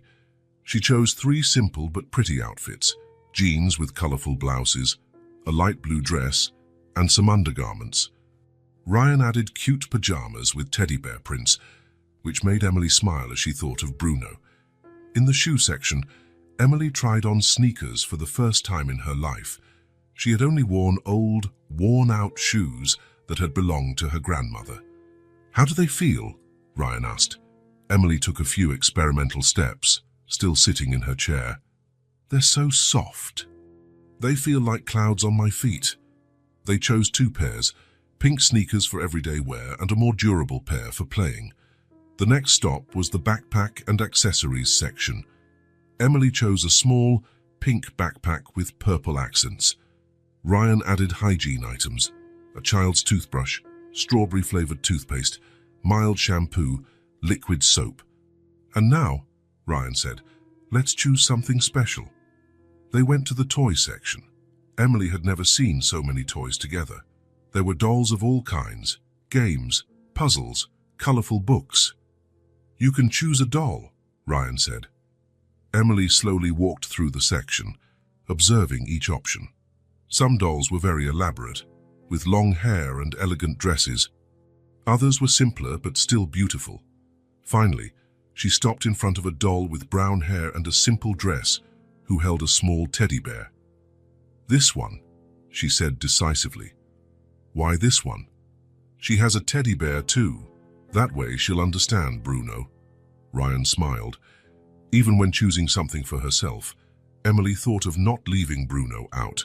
she chose 3 simple but pretty outfits, jeans with colorful blouses, a light blue dress, and some undergarments. Ryan added cute pajamas with teddy bear prints, which made Emily smile as she thought of Bruno. In the shoe section, Emily tried on sneakers for the first time in her life. She had only worn old, worn-out shoes that had belonged to her grandmother. How do they feel? Ryan asked. Emily took a few experimental steps, still sitting in her chair. They're so soft. They feel like clouds on my feet. They chose 2 pairs, pink sneakers for everyday wear and a more durable pair for playing. The next stop was the backpack and accessories section. Emily chose a small, pink backpack with purple accents. Ryan added hygiene items, a child's toothbrush, strawberry-flavored toothpaste, mild shampoo, liquid soap. And now, Ryan said, let's choose something special. They went to the toy section. Emily had never seen so many toys together. There were dolls of all kinds, games, puzzles, colorful books. You can choose a doll, Ryan said. Emily slowly walked through the section, observing each option. Some dolls were very elaborate, with long hair and elegant dresses. Others were simpler but still beautiful. Finally, she stopped in front of a doll with brown hair and a simple dress, who held a small teddy bear. This one, she said decisively. Why this one? She has a teddy bear too. That way she'll understand, Bruno. Ryan smiled. Even when choosing something for herself, Emily thought of not leaving Bruno out.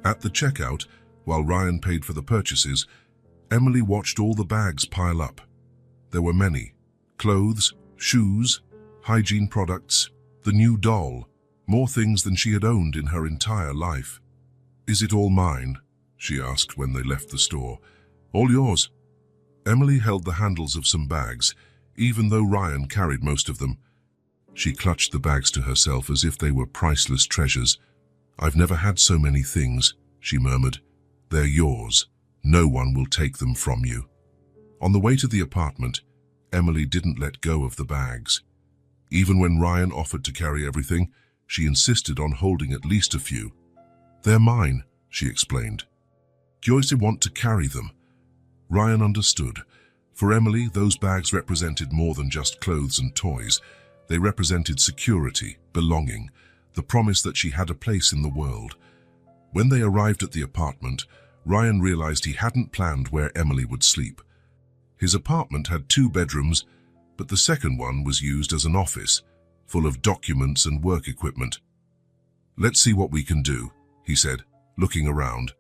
At the checkout, while Ryan paid for the purchases, Emily watched all the bags pile up. There were many: clothes, shoes, hygiene products, the new doll, more things than she had owned in her entire life. "Is it all mine?" she asked when they left the store. "All yours." Emily held the handles of some bags, even though Ryan carried most of them. She clutched the bags to herself as if they were priceless treasures. "I've never had so many things," she murmured. "They're yours. No one will take them from you." On the way to the apartment, Emily didn't let go of the bags. Even when Ryan offered to carry everything, she insisted on holding at least a few. "They're mine," she explained. "You always want to carry them." Ryan understood. For Emily, those bags represented more than just clothes and toys. They represented security, belonging, the promise that she had a place in the world. When they arrived at the apartment, Ryan realized he hadn't planned where Emily would sleep. His apartment had 2 bedrooms, but the second one was used as an office, full of documents and work equipment. "Let's see what we can do," he said, looking around.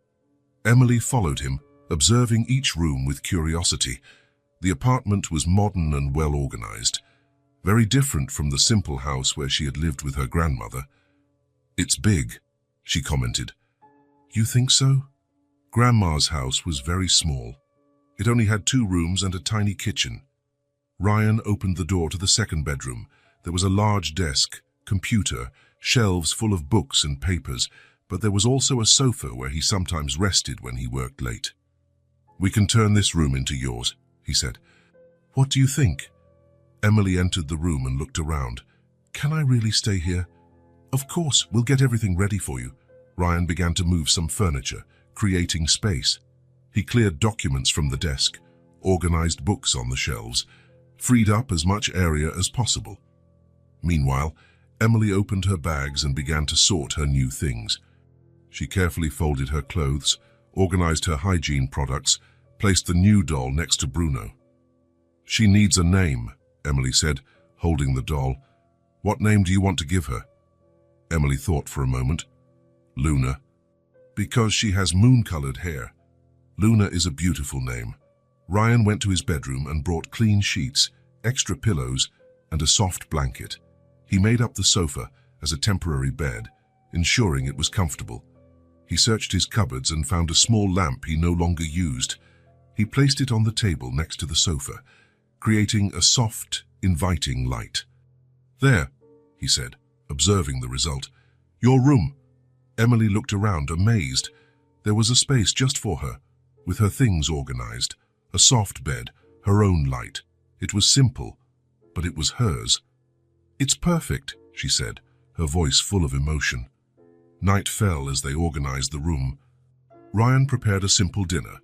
Emily followed him, observing each room with curiosity. The apartment was modern and well organized, very different from the simple house where she had lived with her grandmother. "It's big," she commented. "You think so?" Grandma's house was very small. It only had 2 rooms and a tiny kitchen. Ryan opened the door to the second bedroom. There was a large desk, computer, shelves full of books and papers, but there was also a sofa where he sometimes rested when he worked late. "We can turn this room into yours," he said. "What do you think?" Emily entered the room and looked around. "Can I really stay here?" "Of course, we'll get everything ready for you." Ryan began to move some furniture, creating space. He cleared documents from the desk, organized books on the shelves, freed up as much area as possible. Meanwhile, Emily opened her bags and began to sort her new things. She carefully folded her clothes, organized her hygiene products, placed the new doll next to Bruno. "She needs a name," Emily said, holding the doll. "What name do you want to give her?" Emily thought for a moment. "Luna. Because she has moon-colored hair. Luna is a beautiful name." Ryan went to his bedroom and brought clean sheets, extra pillows, and a soft blanket. He made up the sofa as a temporary bed, ensuring it was comfortable. He searched his cupboards and found a small lamp he no longer used. He placed it on the table next to the sofa, creating a soft, inviting light. "There," he said, observing the result. "Your room." Emily looked around, amazed. There was a space just for her, with her things organized, a soft bed, her own light. It was simple, but it was hers. "It's perfect," she said, her voice full of emotion. Night fell as they organized the room. Ryan prepared a simple dinner,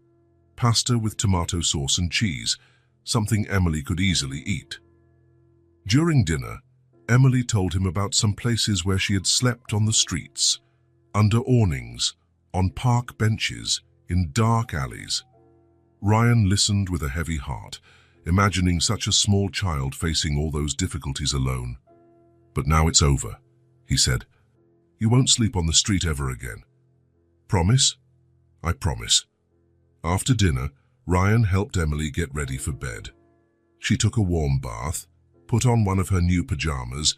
pasta with tomato sauce and cheese, something Emily could easily eat. During dinner, Emily told him about some places where she had slept on the streets, under awnings, on park benches, in dark alleys. Ryan listened with a heavy heart, imagining such a small child facing all those difficulties alone. "But now it's over," he said. "You won't sleep on the street ever again." "Promise?" "I promise." After dinner, Ryan helped Emily get ready for bed. She took a warm bath, put on one of her new pajamas,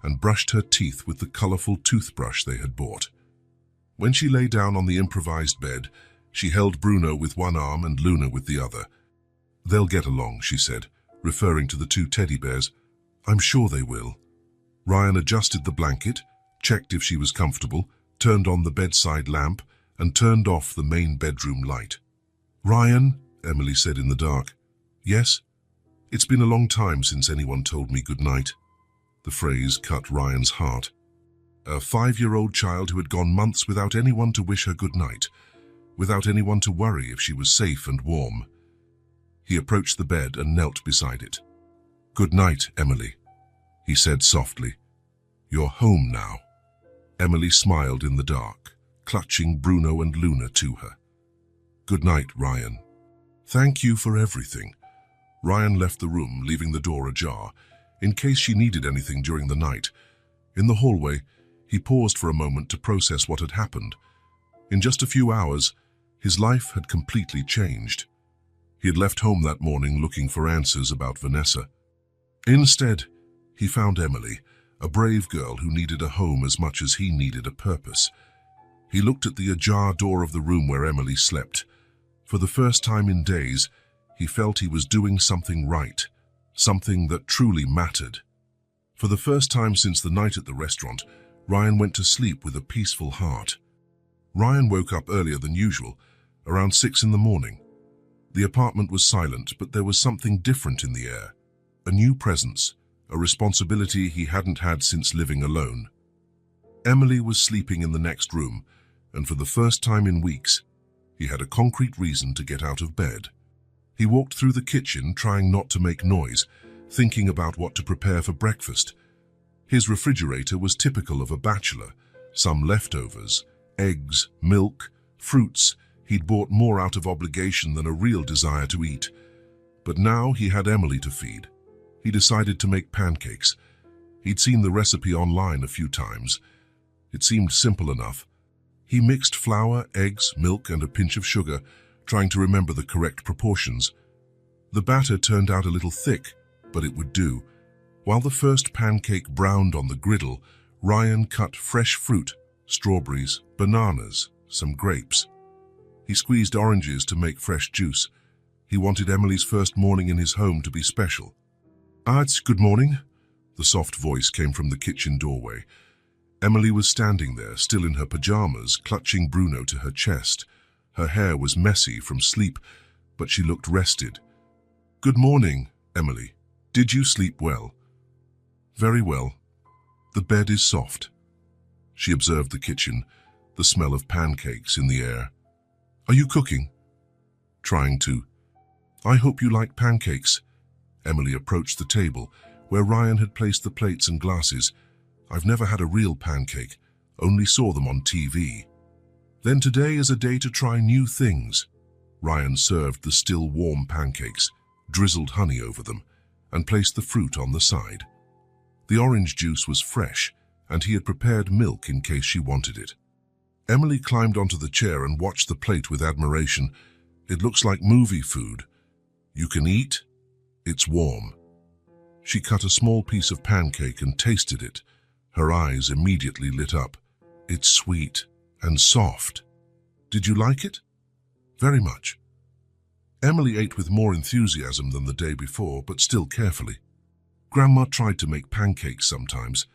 and brushed her teeth with the colorful toothbrush they had bought. When she lay down on the improvised bed, she held Bruno with one arm and Luna with the other. "They'll get along," she said, referring to the 2 teddy bears. "I'm sure they will." Ryan adjusted the blanket, checked if she was comfortable, turned on the bedside lamp, and turned off the main bedroom light. "Ryan," Emily said in the dark. "Yes?" "It's been a long time since anyone told me good night." The phrase cut Ryan's heart. A 5-year-old child who had gone months without anyone to wish her good night, without anyone to worry if she was safe and warm. He approached the bed and knelt beside it. "Good night, Emily," he said softly. "You're home now." Emily smiled in the dark, clutching Bruno and Luna to her. "Good night, Ryan." "Thank you for everything." Ryan left the room, leaving the door ajar, in case she needed anything during the night. In the hallway, he paused for a moment to process what had happened. In just a few hours, his life had completely changed. He had left home that morning looking for answers about Vanessa. Instead, He found Emily, a brave girl who needed a home as much as he needed a purpose. He looked at the ajar door of the room where Emily slept. For the first time in days, he felt he was doing something right, something that truly mattered. For the first time since the night at the restaurant, Ryan went to sleep with a peaceful heart. Ryan woke up earlier than usual, around 6 in the morning. The apartment was silent, but there was something different in the air. A new presence, a responsibility he hadn't had since living alone. Emily was sleeping in the next room, and for the first time in weeks, he had a concrete reason to get out of bed. He walked through the kitchen, trying not to make noise, thinking about what to prepare for breakfast. His refrigerator was typical of a bachelor. Some leftovers, eggs, milk, fruits. He'd bought more out of obligation than a real desire to eat. But now he had Emily to feed. He decided to make pancakes. He'd seen the recipe online a few times. It seemed simple enough. He mixed flour, eggs, milk, and a pinch of sugar, trying to remember the correct proportions. The batter turned out a little thick, but it would do. While the first pancake browned on the griddle, Ryan cut fresh fruit, strawberries, bananas, some grapes. He squeezed oranges to make fresh juice. He wanted Emily's first morning in his home to be special. "It's good morning," the soft voice came from the kitchen doorway. Emily was standing there, still in her pajamas, clutching Bruno to her chest. Her hair was messy from sleep, but she looked rested. "Good morning, Emily. Did you sleep well?" "Very well. The bed is soft." She observed the kitchen, the smell of pancakes in the air. "Are you cooking?" "Trying to." "I hope you like pancakes." Emily approached the table, where Ryan had placed the plates and glasses. "I've never had a real pancake, only saw them on TV." "Then today is a day to try new things." Ryan served the still warm pancakes, drizzled honey over them, and placed the fruit on the side. The orange juice was fresh, and he had prepared milk in case she wanted it. Emily climbed onto the chair and watched the plate with admiration. "It looks like movie food. You can eat? It's warm." She cut a small piece of pancake and tasted it. Her eyes immediately lit up. "It's sweet and soft. Did you like it?" "Very much." Emily ate with more enthusiasm than the day before, but still carefully. Grandma tried to make pancakes sometimes,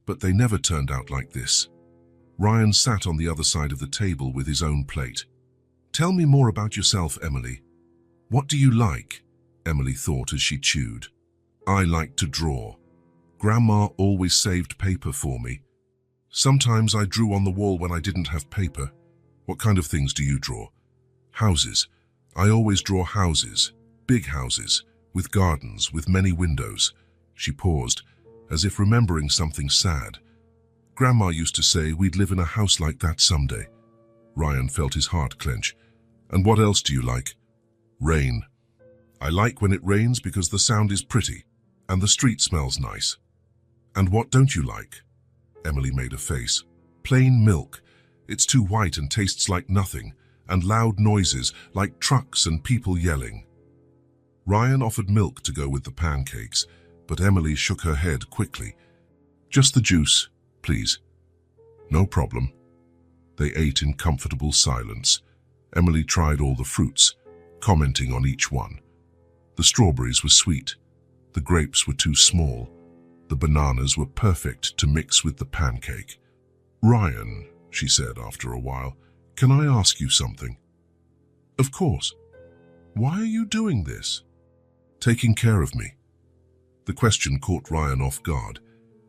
but they never turned out like this. Ryan sat on the other side of the table with his own plate. "Tell me more about yourself, Emily. What do you like?" Emily thought as she chewed. "I like to draw. Grandma always saved paper for me. Sometimes I drew on the wall when I didn't have paper." "What kind of things do you draw?" "Houses. I always draw houses, big houses, with gardens, with many windows." She paused, as if remembering something sad. "Grandma used to say we'd live in a house like that someday." Ryan felt his heart clench. "And what else do you like?" "Rain. I like when it rains because the sound is pretty, and the street smells nice." "And what don't you like?" Emily made a face. "Plain milk. It's too white and tastes like nothing, and loud noises like trucks and people yelling." Ryan offered milk to go with the pancakes, but Emily shook her head quickly. "Just the juice, please." "No problem." They ate in comfortable silence. Emily tried all the fruits, commenting on each one. The strawberries were sweet. The grapes were too small. The bananas were perfect to mix with the pancake. "Ryan," she said after a while, "can I ask you something?" "Of course." "Why are you doing this?" "Taking care of me." The question caught Ryan off guard.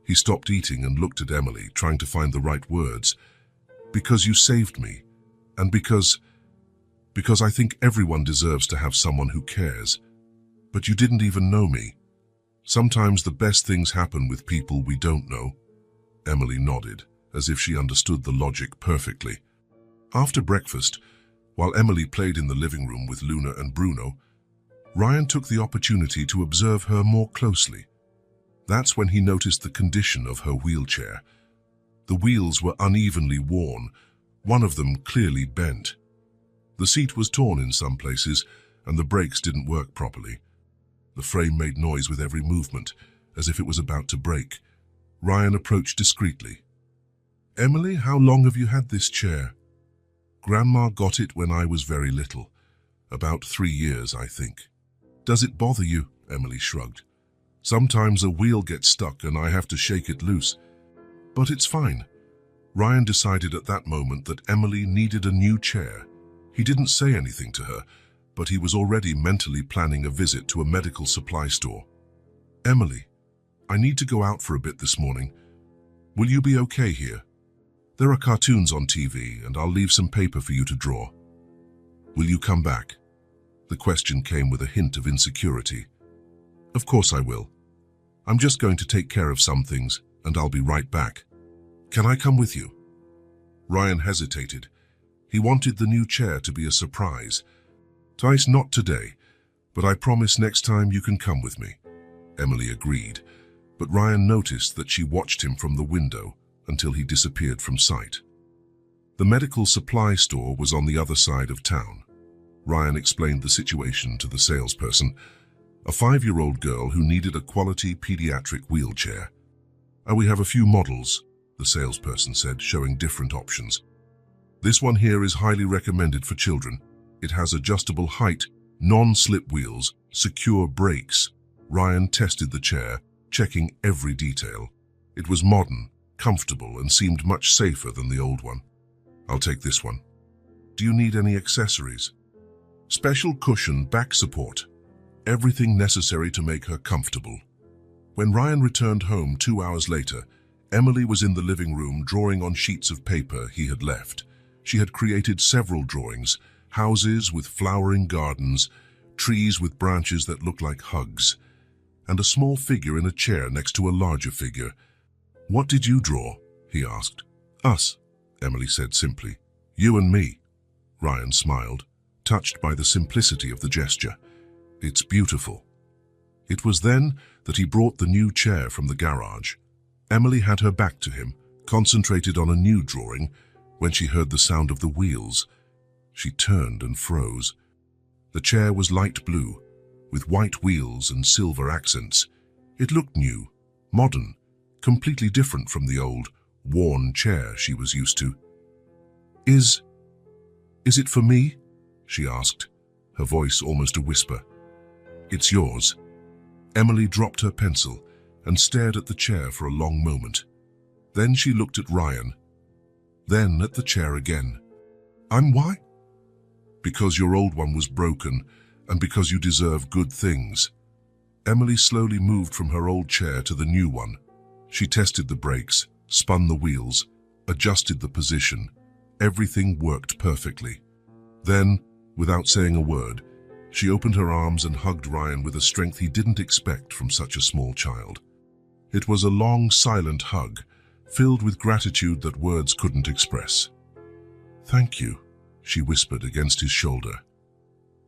He stopped eating and looked at Emily, trying to find the right words. "Because you saved me, and because I think everyone deserves to have someone who cares. But you didn't even know me. Sometimes the best things happen with people we don't know." Emily nodded, as if she understood the logic perfectly. After breakfast, while Emily played in the living room with Luna and Bruno, Ryan took the opportunity to observe her more closely. That's when he noticed the condition of her wheelchair. The wheels were unevenly worn, one of them clearly bent. The seat was torn in some places, and the brakes didn't work properly. The frame made noise with every movement, as if it was about to break. Ryan approached discreetly. "Emily, how long have you had this chair?" "Grandma got it when I was very little. About 3 years, I think." "Does it bother you?" Emily shrugged. "Sometimes a wheel gets stuck and I have to shake it loose. But it's fine." Ryan decided at that moment that Emily needed a new chair. He didn't say anything to her, but he was already mentally planning a visit to a medical supply store. "Emily, I need to go out for a bit this morning. Will you be okay here? There are cartoons on TV and I'll leave some paper for you to draw. Will you come back?" The question came with a hint of insecurity. "Of course I will. I'm just going to take care of some things and I'll be right back. Can I come with you?" Ryan hesitated. He wanted the new chair to be a surprise. "Tice, not today, but I promise next time you can come with me." Emily agreed, but Ryan noticed that she watched him from the window until he disappeared from sight. The medical supply store was on the other side of town. Ryan explained the situation to the salesperson, a 5-year-old girl who needed a quality pediatric wheelchair. "We have a few models," the salesperson said, showing different options. "This one here is highly recommended for children. It has adjustable height, non-slip wheels, secure brakes." Ryan tested the chair, checking every detail. It was modern, comfortable, and seemed much safer than the old one. "I'll take this one." "Do you need any accessories?" "Special cushion, back support. Everything necessary to make her comfortable." When Ryan returned home 2 hours later, Emily was in the living room drawing on sheets of paper he had left. She had created several drawings: houses with flowering gardens, trees with branches that looked like hugs, and a small figure in a chair next to a larger figure. "What did you draw?" he asked. "Us," Emily said simply. "You and me." Ryan smiled, touched by the simplicity of the gesture. "It's beautiful." It was then that he brought the new chair from the garage. Emily had her back to him, concentrated on a new drawing, when she heard the sound of the wheels. She turned and froze. The chair was light blue, with white wheels and silver accents. It looked new, modern, completely different from the old, worn chair she was used to. Is it for me?" she asked, her voice almost a whisper. "It's yours." Emily dropped her pencil and stared at the chair for a long moment. Then she looked at Ryan, then at the chair again. Why?" "Because your old one was broken, and because you deserve good things." Emily slowly moved from her old chair to the new one. She tested the brakes, spun the wheels, adjusted the position. Everything worked perfectly. Then, without saying a word, she opened her arms and hugged Ryan with a strength he didn't expect from such a small child. It was a long, silent hug, filled with gratitude that words couldn't express. "Thank you," she whispered against his shoulder.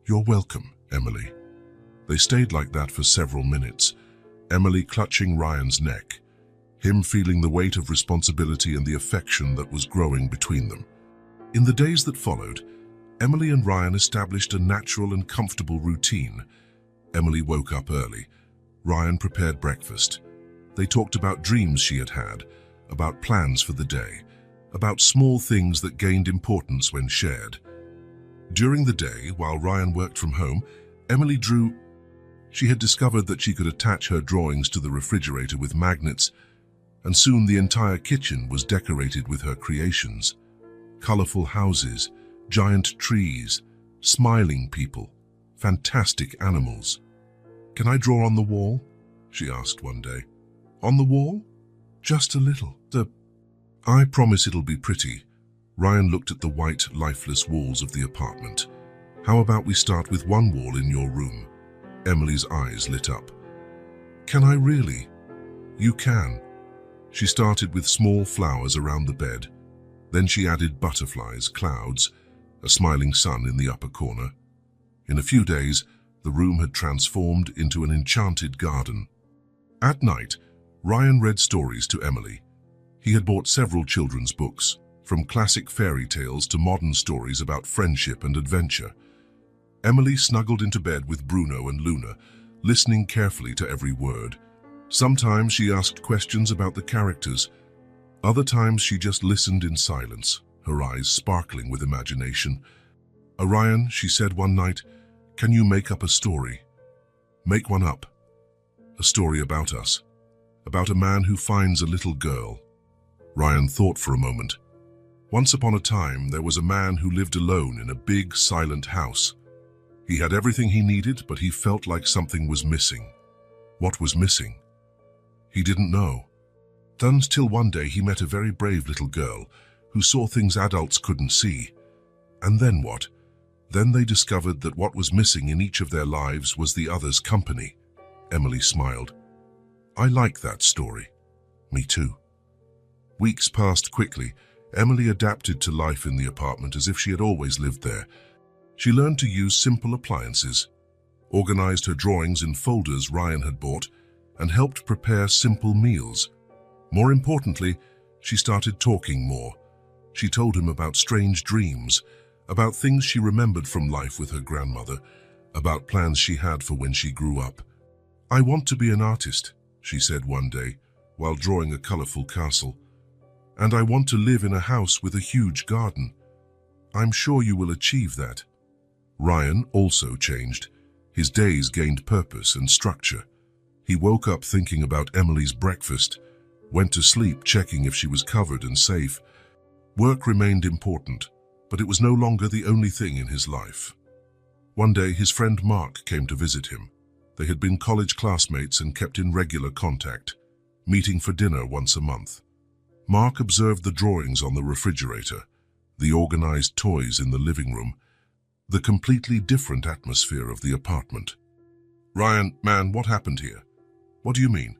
"You're welcome, Emily." They stayed like that for several minutes, Emily clutching Ryan's neck, him feeling the weight of responsibility and the affection that was growing between them. In the days that followed, Emily and Ryan established a natural and comfortable routine. Emily woke up early. Ryan prepared breakfast. They talked about dreams she had had, about plans for the day, about small things that gained importance when shared. During the day, while Ryan worked from home, Emily drew. She had discovered that she could attach her drawings to the refrigerator with magnets, and soon the entire kitchen was decorated with her creations. Colorful houses, giant trees, smiling people, fantastic animals. "Can I draw on the wall?" she asked one day. "On the wall? Just a little. I promise it'll be pretty." Ryan looked at the white, lifeless walls of the apartment. "How about we start with one wall in your room?" Emily's eyes lit up. "Can I really?" "You can." She started with small flowers around the bed. Then she added butterflies, clouds, a smiling sun in the upper corner. In a few days, the room had transformed into an enchanted garden. At night, Ryan read stories to Emily. He had bought several children's books, from classic fairy tales to modern stories about friendship and adventure. Emily snuggled into bed with Bruno and Luna, listening carefully to every word. Sometimes she asked questions about the characters. Other times she just listened in silence, her eyes sparkling with imagination. "Orion," she said one night, "can you make up a story? Make one up. A story about us. About a man who finds a little girl." Ryan thought for a moment. Once upon a time, there was a man who lived alone in a big, silent house. He had everything he needed, but he felt like something was missing. What was missing? He didn't know. Until one day he met a very brave little girl who saw things adults couldn't see. And then what? Then they discovered that what was missing in each of their lives was the other's company. Emily smiled. "I like that story." "Me too." Weeks passed quickly. Emily adapted to life in the apartment as if she had always lived there. She learned to use simple appliances, organized her drawings in folders Ryan had bought, and helped prepare simple meals. More importantly, she started talking more. She told him about strange dreams, about things she remembered from life with her grandmother, about plans she had for when she grew up. "I want to be an artist," she said one day, while drawing a colorful castle. "And I want to live in a house with a huge garden. I'm sure you will achieve that." Ryan also changed. His days gained purpose and structure. He woke up thinking about Emily's breakfast, went to sleep checking if she was covered and safe. Work remained important, but it was no longer the only thing in his life. One day, his friend Mark came to visit him. They had been college classmates and kept in regular contact, meeting for dinner once a month. Mark observed the drawings on the refrigerator, the organized toys in the living room, the completely different atmosphere of the apartment. "Ryan, man, what happened here?" "What do you mean?"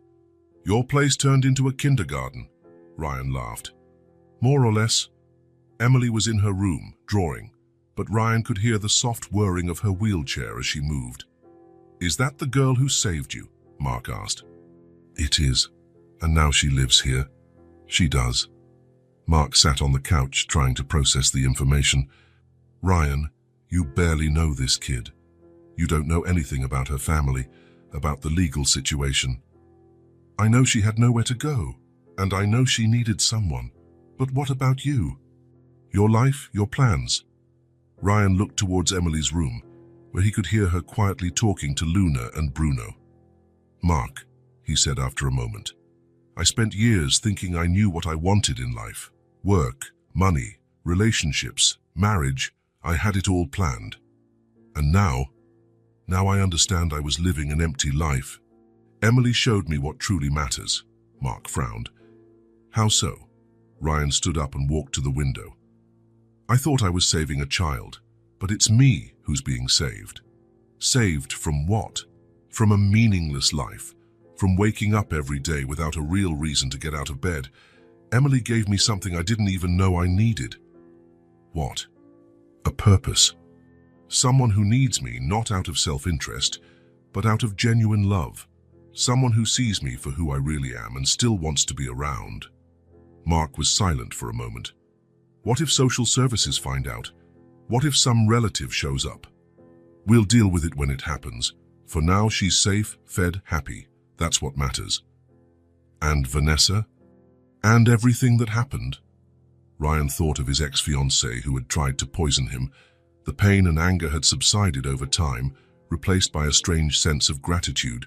"Your place turned into a kindergarten." Ryan laughed. "More or less." Emily was in her room, drawing, but Ryan could hear the soft whirring of her wheelchair as she moved. "Is that the girl who saved you?" Mark asked. "It is, and now she lives here." "She does." Mark sat on the couch trying to process the information. "Ryan, you barely know this kid. You don't know anything about her family, about the legal situation. I know she had nowhere to go, and I know she needed someone. But what about you? Your life, your plans?" Ryan looked towards Emily's room, where he could hear her quietly talking to Luna and Bruno. "Mark," he said after a moment, "I spent years thinking I knew what I wanted in life. Work, money, relationships, marriage. I had it all planned. And now I understand I was living an empty life." "Emily showed me what truly matters." Mark frowned. "How so?" Ryan stood up and walked to the window. "I thought I was saving a child, but it's me who's being saved." "Saved from what?" "From a meaningless life, from waking up every day without a real reason to get out of bed. Emily gave me something I didn't even know I needed." "What?" "A purpose. Someone who needs me not out of self-interest, but out of genuine love. Someone who sees me for who I really am and still wants to be around." Mark was silent for a moment. "What if social services find out? What if some relative shows up?" "We'll deal with it when it happens. For now, she's safe, fed, happy. That's what matters." "And Vanessa? And everything that happened?" Ryan thought of his ex-fiancée who had tried to poison him. The pain and anger had subsided over time, replaced by a strange sense of gratitude.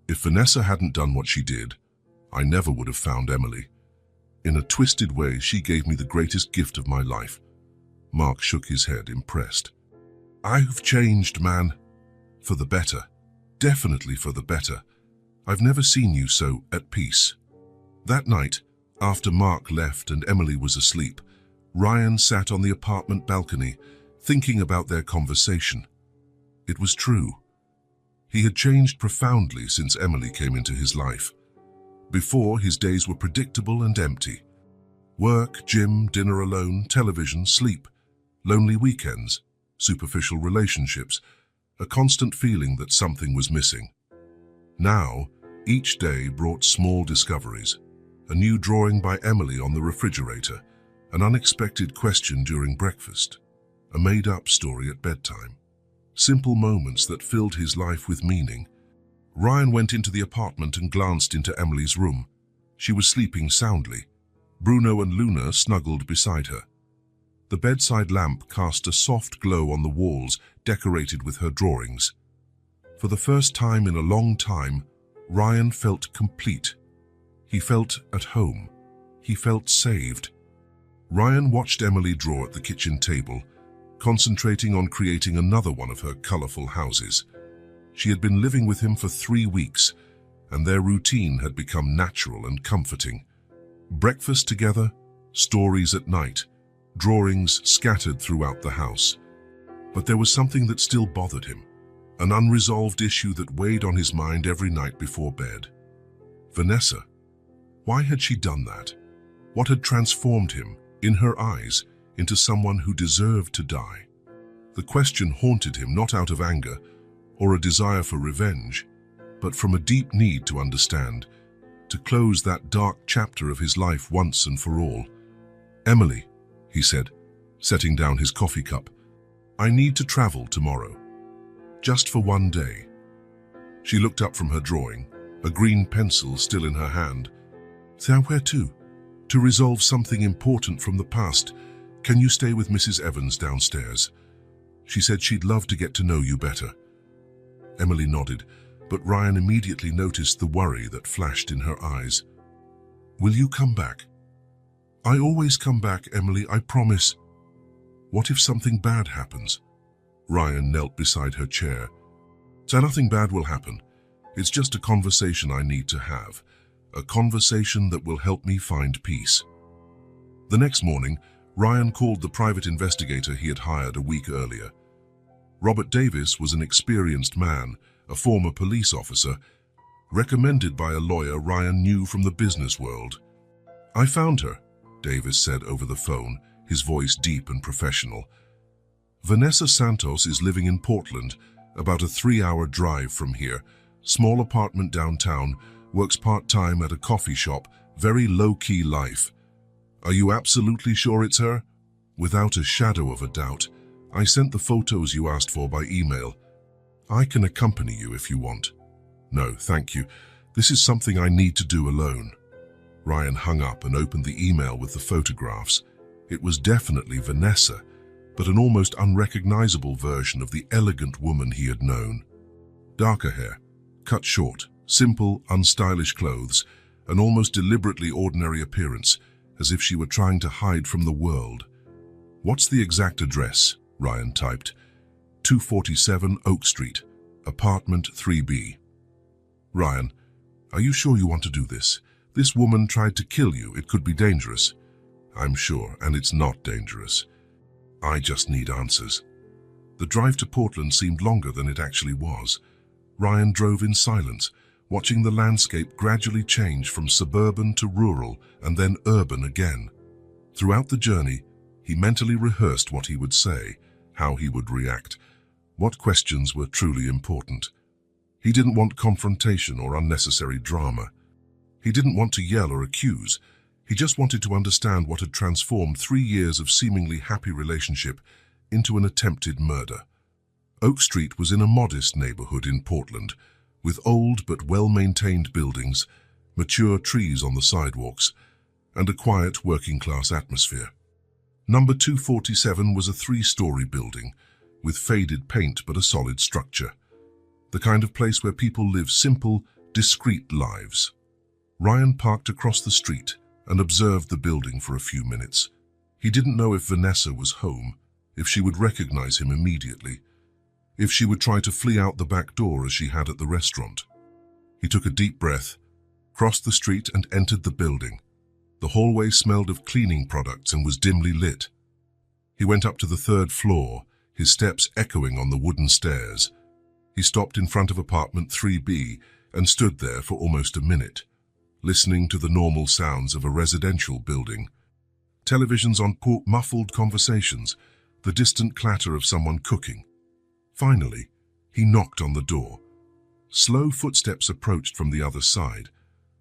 "If Vanessa hadn't done what she did, I never would have found Emily. In a twisted way, she gave me the greatest gift of my life." Mark shook his head, impressed. "I've changed, man. For the better. Definitely for the better. I've never seen you so at peace." That night, after Mark left and Emily was asleep, Ryan sat on the apartment balcony, thinking about their conversation. It was true. He had changed profoundly since Emily came into his life. Before, his days were predictable and empty. Work, gym, dinner alone, television, sleep, lonely weekends, superficial relationships, a constant feeling that something was missing. Now, each day brought small discoveries. A new drawing by Emily on the refrigerator, an unexpected question during breakfast, a made-up story at bedtime. Simple moments that filled his life with meaning. Ryan went into the apartment and glanced into Emily's room. She was sleeping soundly. Bruno and Luna snuggled beside her. The bedside lamp cast a soft glow on the walls, decorated with her drawings. For the first time in a long time, Ryan felt complete. He felt at home. He felt saved. Ryan watched Emily draw at the kitchen table, concentrating on creating another one of her colorful houses. She had been living with him for 3 weeks, and their routine had become natural and comforting. Breakfast together, stories at night, drawings scattered throughout the house. But there was something that still bothered him, an unresolved issue that weighed on his mind every night before bed. Vanessa. Why had she done that? What had transformed him, in her eyes, into someone who deserved to die? The question haunted him not out of anger or a desire for revenge, but from a deep need to understand, to close that dark chapter of his life once and for all. "Emily," he said, setting down his coffee cup, "I need to travel tomorrow. Just for 1 day." She looked up from her drawing, a green pencil still in her hand. "Where to?" "To resolve something important from the past. Can you stay with Mrs. Evans downstairs? She said she'd love to get to know you better." Emily nodded, but Ryan immediately noticed the worry that flashed in her eyes. "Will you come back?" "I always come back, Emily, I promise." "What if something bad happens?" Ryan knelt beside her chair. "So nothing bad will happen. It's just a conversation I need to have. A conversation that will help me find peace." The next morning, Ryan called the private investigator he had hired a week earlier. Robert Davis was an experienced man, a former police officer, recommended by a lawyer Ryan knew from the business world. "I found her," Davis said over the phone, his voice deep and professional. "Vanessa Santos is living in Portland, about a 3-hour drive from here. Small apartment downtown, works part-time at a coffee shop, very low-key life. Are you absolutely sure it's her?" "Without a shadow of a doubt. I sent the photos you asked for by email. I can accompany you if you want." "No, thank you. This is something I need to do alone." Ryan hung up and opened the email with the photographs. It was definitely Vanessa, but an almost unrecognizable version of the elegant woman he had known. Darker hair, cut short, simple, unstylish clothes, an almost deliberately ordinary appearance, as if she were trying to hide from the world. "What's the exact address?" Ryan typed. 247 Oak Street, apartment 3B. "Ryan, are you sure you want to do this? This woman tried to kill you. It could be dangerous." "I'm sure, and it's not dangerous. I just need answers." The drive to Portland seemed longer than it actually was. Ryan drove in silence, watching the landscape gradually change from suburban to rural and then urban again. Throughout the journey, he mentally rehearsed what he would say, how he would react, what questions were truly important. He didn't want confrontation or unnecessary drama. He didn't want to yell or accuse. He just wanted to understand what had transformed 3 years of seemingly happy relationship into an attempted murder. Oak Street was in a modest neighborhood in Portland, with old but well-maintained buildings, mature trees on the sidewalks, and a quiet working-class atmosphere. Number 247 was a 3-story building, with faded paint but a solid structure. The kind of place where people live simple, discreet lives. Ryan parked across the street and observed the building for a few minutes. He didn't know if Vanessa was home, if she would recognize him immediately, if she would try to flee out the back door as she had at the restaurant. He took a deep breath, crossed the street and entered the building. The hallway smelled of cleaning products and was dimly lit. He went up to the 3rd floor, his steps echoing on the wooden stairs. He stopped in front of apartment 3B and stood there for almost a minute, listening to the normal sounds of a residential building. Televisions on port, muffled conversations, the distant clatter of someone cooking. Finally, he knocked on the door. Slow footsteps approached from the other side.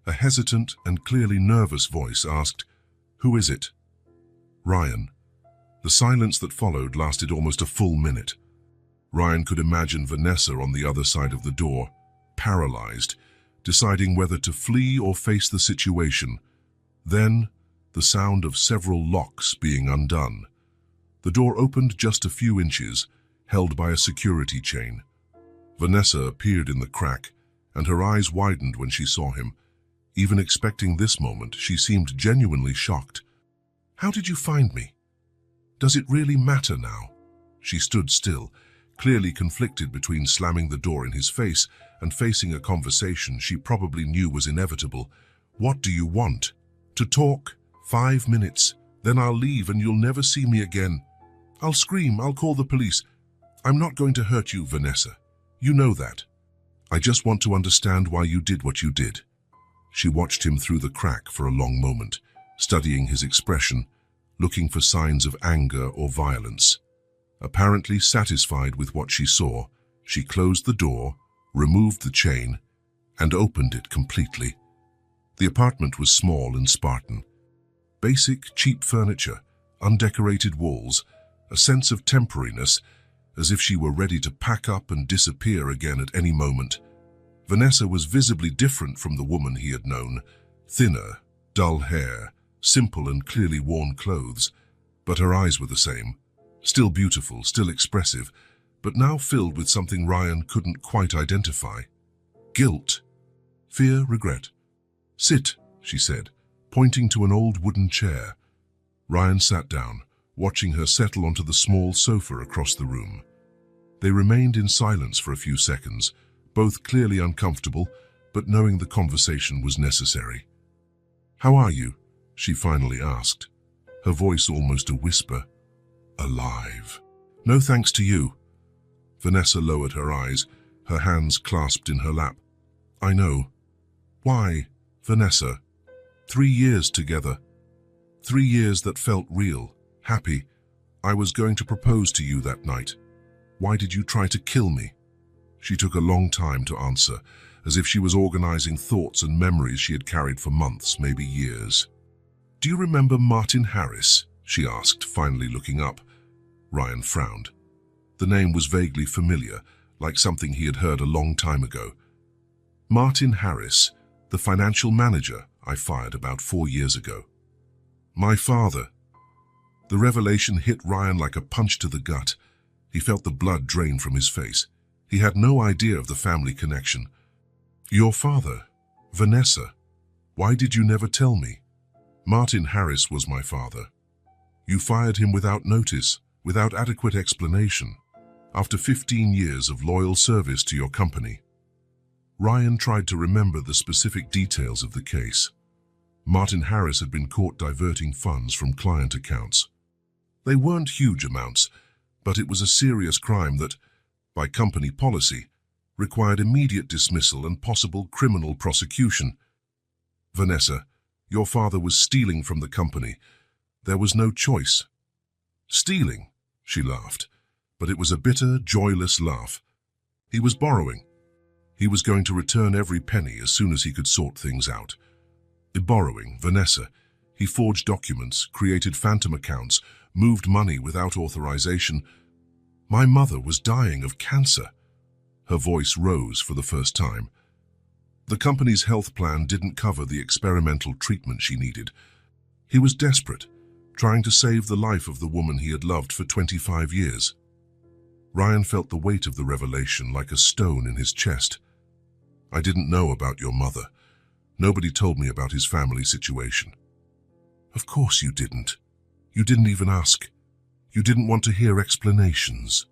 A hesitant and clearly nervous voice asked, "Who is it?" "Ryan." The silence that followed lasted almost a full minute. Ryan could imagine Vanessa on the other side of the door, paralyzed, deciding whether to flee or face the situation. Then, the sound of several locks being undone. The door opened just a few inches, held by a security chain. Vanessa appeared in the crack, and her eyes widened when she saw him. Even expecting this moment, she seemed genuinely shocked. "How did you find me? Does it really matter now?" She stood still, clearly conflicted between slamming the door in his face and facing a conversation she probably knew was inevitable. "What do you want?" "To talk. 5 minutes. Then I'll leave and you'll never see me again. I'll scream, I'll call the police. I'm not going to hurt you, Vanessa. You know that. I just want to understand why you did what you did." She watched him through the crack for a long moment, studying his expression, looking for signs of anger or violence. Apparently satisfied with what she saw, she closed the door, removed the chain, and opened it completely. The apartment was small and Spartan. Basic, cheap furniture, undecorated walls, a sense of temporariness, as if she were ready to pack up and disappear again at any moment. Vanessa was visibly different from the woman he had known. Thinner, dull hair, simple and clearly worn clothes, but her eyes were the same. Still beautiful, still expressive, but now filled with something Ryan couldn't quite identify. Guilt, fear, regret. "Sit," she said, pointing to an old wooden chair. Ryan sat down, watching her settle onto the small sofa across the room. They remained in silence for a few seconds, both clearly uncomfortable, but knowing the conversation was necessary. "How are you?" she finally asked, her voice almost a whisper. "Alive." "No thanks to you." Vanessa lowered her eyes, her hands clasped in her lap. "I know." "Why, Vanessa? 3 years together. 3 years that felt real, happy. I was going to propose to you that night. Why did you try to kill me?" She took a long time to answer, as if she was organizing thoughts and memories she had carried for months, maybe years. "Do you remember Martin Harris?" she asked, finally looking up. Ryan frowned. The name was vaguely familiar, like something he had heard a long time ago. "Martin Harris, the financial manager I fired about 4 years ago." "My father." The revelation hit Ryan like a punch to the gut. He felt the blood drain from his face. He had no idea of the family connection. "Your father, Vanessa. Why did you never tell me?" "Martin Harris was my father. You fired him without notice, without adequate explanation, after 15 years of loyal service to your company." Ryan tried to remember the specific details of the case. Martin Harris had been caught diverting funds from client accounts. They weren't huge amounts, but it was a serious crime that, by company policy, required immediate dismissal and possible criminal prosecution. "Vanessa, your father was stealing from the company. There was no choice." "Stealing?" she laughed, but it was a bitter, joyless laugh. "He was borrowing. He was going to return every penny as soon as he could sort things out. Borrowing, Vanessa. He forged documents, created phantom accounts, moved money without authorization. My mother was dying of cancer." Her voice rose for the first time. The company's health plan didn't cover the experimental treatment she needed. He was desperate, trying to save the life of the woman he had loved for 25 years. Ryan felt the weight of the revelation like a stone in his chest. "I didn't know about your mother. Nobody told me about his family situation." "Of course you didn't. You didn't even ask. You didn't want to hear explanations.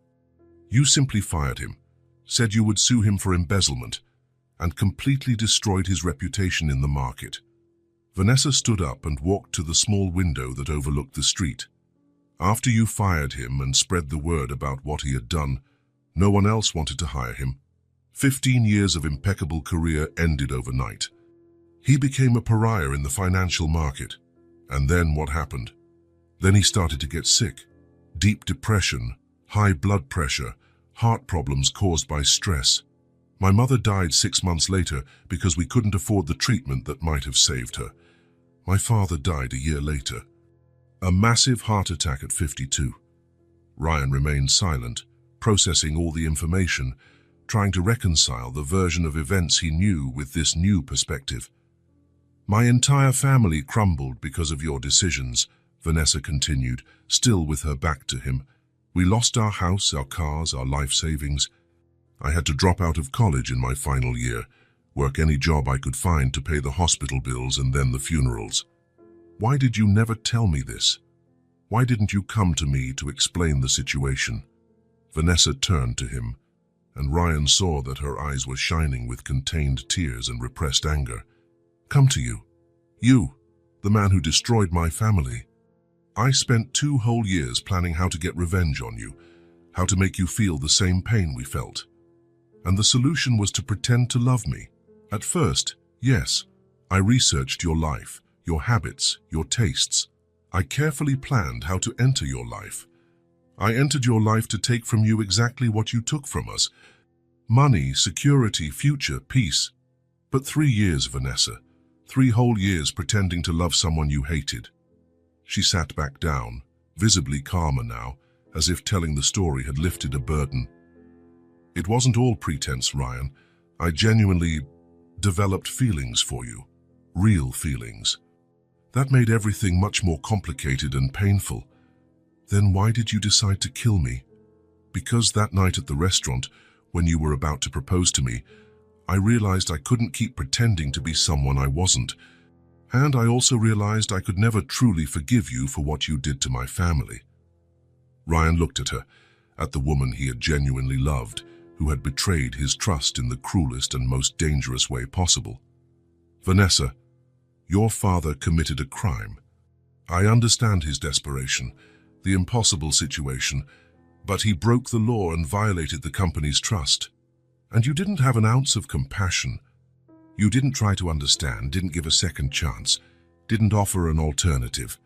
You simply fired him, said you would sue him for embezzlement, and completely destroyed his reputation in the market." Vanessa stood up and walked to the small window that overlooked the street. "After you fired him and spread the word about what he had done, no one else wanted to hire him. 15 years of impeccable career ended overnight. He became a pariah in the financial market. And then what happened? Then he started to get sick. Deep depression, high blood pressure, heart problems caused by stress. My mother died 6 months later because we couldn't afford the treatment that might have saved her. My father died a year later. A massive heart attack at 52. Ryan remained silent, processing all the information, trying to reconcile the version of events he knew with this new perspective. "My entire family crumbled because of your decisions," Vanessa continued, still with her back to him. "We lost our house, our cars, our life savings. I had to drop out of college in my final year, work any job I could find to pay the hospital bills and then the funerals. Why did you never tell me this? Why didn't you come to me to explain the situation?" Vanessa turned to him, and Ryan saw that her eyes were shining with contained tears and repressed anger. "Come to you. You, the man who destroyed my family. I spent 2 whole years planning how to get revenge on you, how to make you feel the same pain we felt. And the solution was to pretend to love me. At first, yes, I researched your life, your habits, your tastes. I carefully planned how to enter your life. I entered your life to take from you exactly what you took from us: money, security, future, peace. But 3 years, Vanessa, 3 whole years pretending to love someone you hated." She sat back down, visibly calmer now, as if telling the story had lifted a burden. "It wasn't all pretense, Ryan. I genuinely developed feelings for you, real feelings. That made everything much more complicated and painful. Then why did you decide to kill me? Because that night at the restaurant, when you were about to propose to me, I realized I couldn't keep pretending to be someone I wasn't. And I also realized I could never truly forgive you for what you did to my family." Ryan looked at her, at the woman he had genuinely loved, who had betrayed his trust in the cruelest and most dangerous way possible. "Vanessa, your father committed a crime. I understand his desperation, the impossible situation, but he broke the law and violated the company's trust. And you didn't have an ounce of compassion. You didn't try to understand, didn't give a second chance, didn't offer an alternative.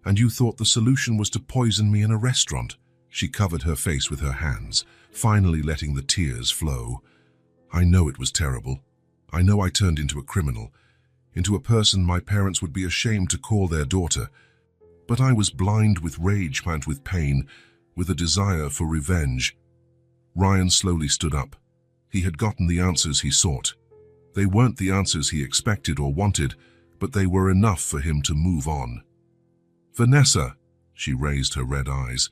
And you thought the solution was to poison me in a restaurant." She covered her face with her hands, finally letting the tears flow. "I know it was terrible. I know I turned into a criminal, into a person my parents would be ashamed to call their daughter. But I was blind with rage, pant with pain, with a desire for revenge." Ryan slowly stood up. He had gotten the answers he sought. They weren't the answers he expected or wanted, but they were enough for him to move on. "Vanessa," she raised her red eyes,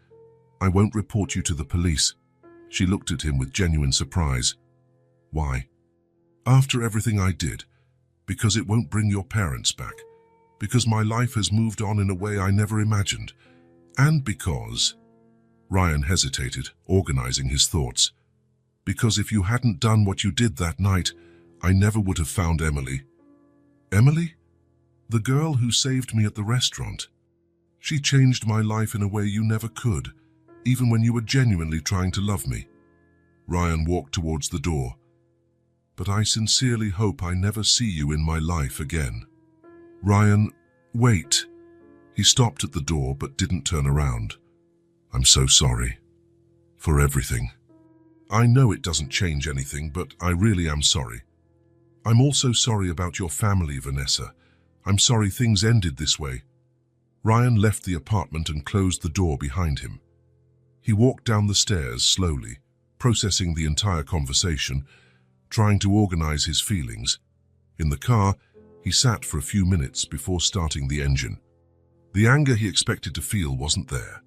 "I won't report you to the police." She looked at him with genuine surprise. "Why?" "After everything I did. Because it won't bring your parents back. Because my life has moved on in a way I never imagined. And because—" Ryan hesitated, organizing his thoughts. "Because if you hadn't done what you did that night, I never would have found Emily." "Emily? The girl who saved me at the restaurant. She changed my life in a way you never could, even when you were genuinely trying to love me." Ryan walked towards the door. "But I sincerely hope I never see you in my life again." "Ryan, wait." He stopped at the door but didn't turn around. "I'm so sorry. For everything. I know it doesn't change anything, but I really am sorry. I'm also sorry about your family, Vanessa. I'm sorry things ended this way." Ryan left the apartment and closed the door behind him. He walked down the stairs slowly, processing the entire conversation, trying to organize his feelings. In the car, he sat for a few minutes before starting the engine. The anger he expected to feel wasn't there.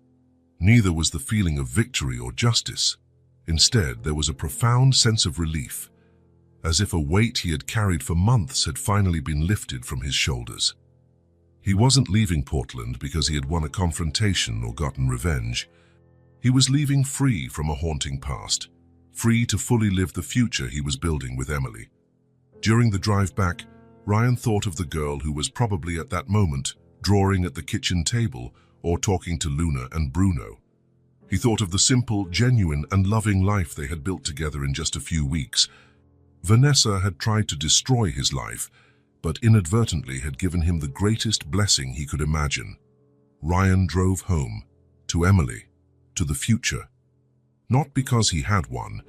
Neither was the feeling of victory or justice. Instead, there was a profound sense of relief, as if a weight he had carried for months had finally been lifted from his shoulders. He wasn't leaving Portland because he had won a confrontation or gotten revenge. He was leaving free from a haunting past, free to fully live the future he was building with Emily. During the drive back, Ryan thought of the girl who was probably at that moment drawing at the kitchen table or talking to Luna and Bruno. He thought of the simple, genuine, and loving life they had built together in just a few weeks. Vanessa had tried to destroy his life, but inadvertently had given him the greatest blessing he could imagine. Ryan drove home, to Emily, to the future. Not because he had one,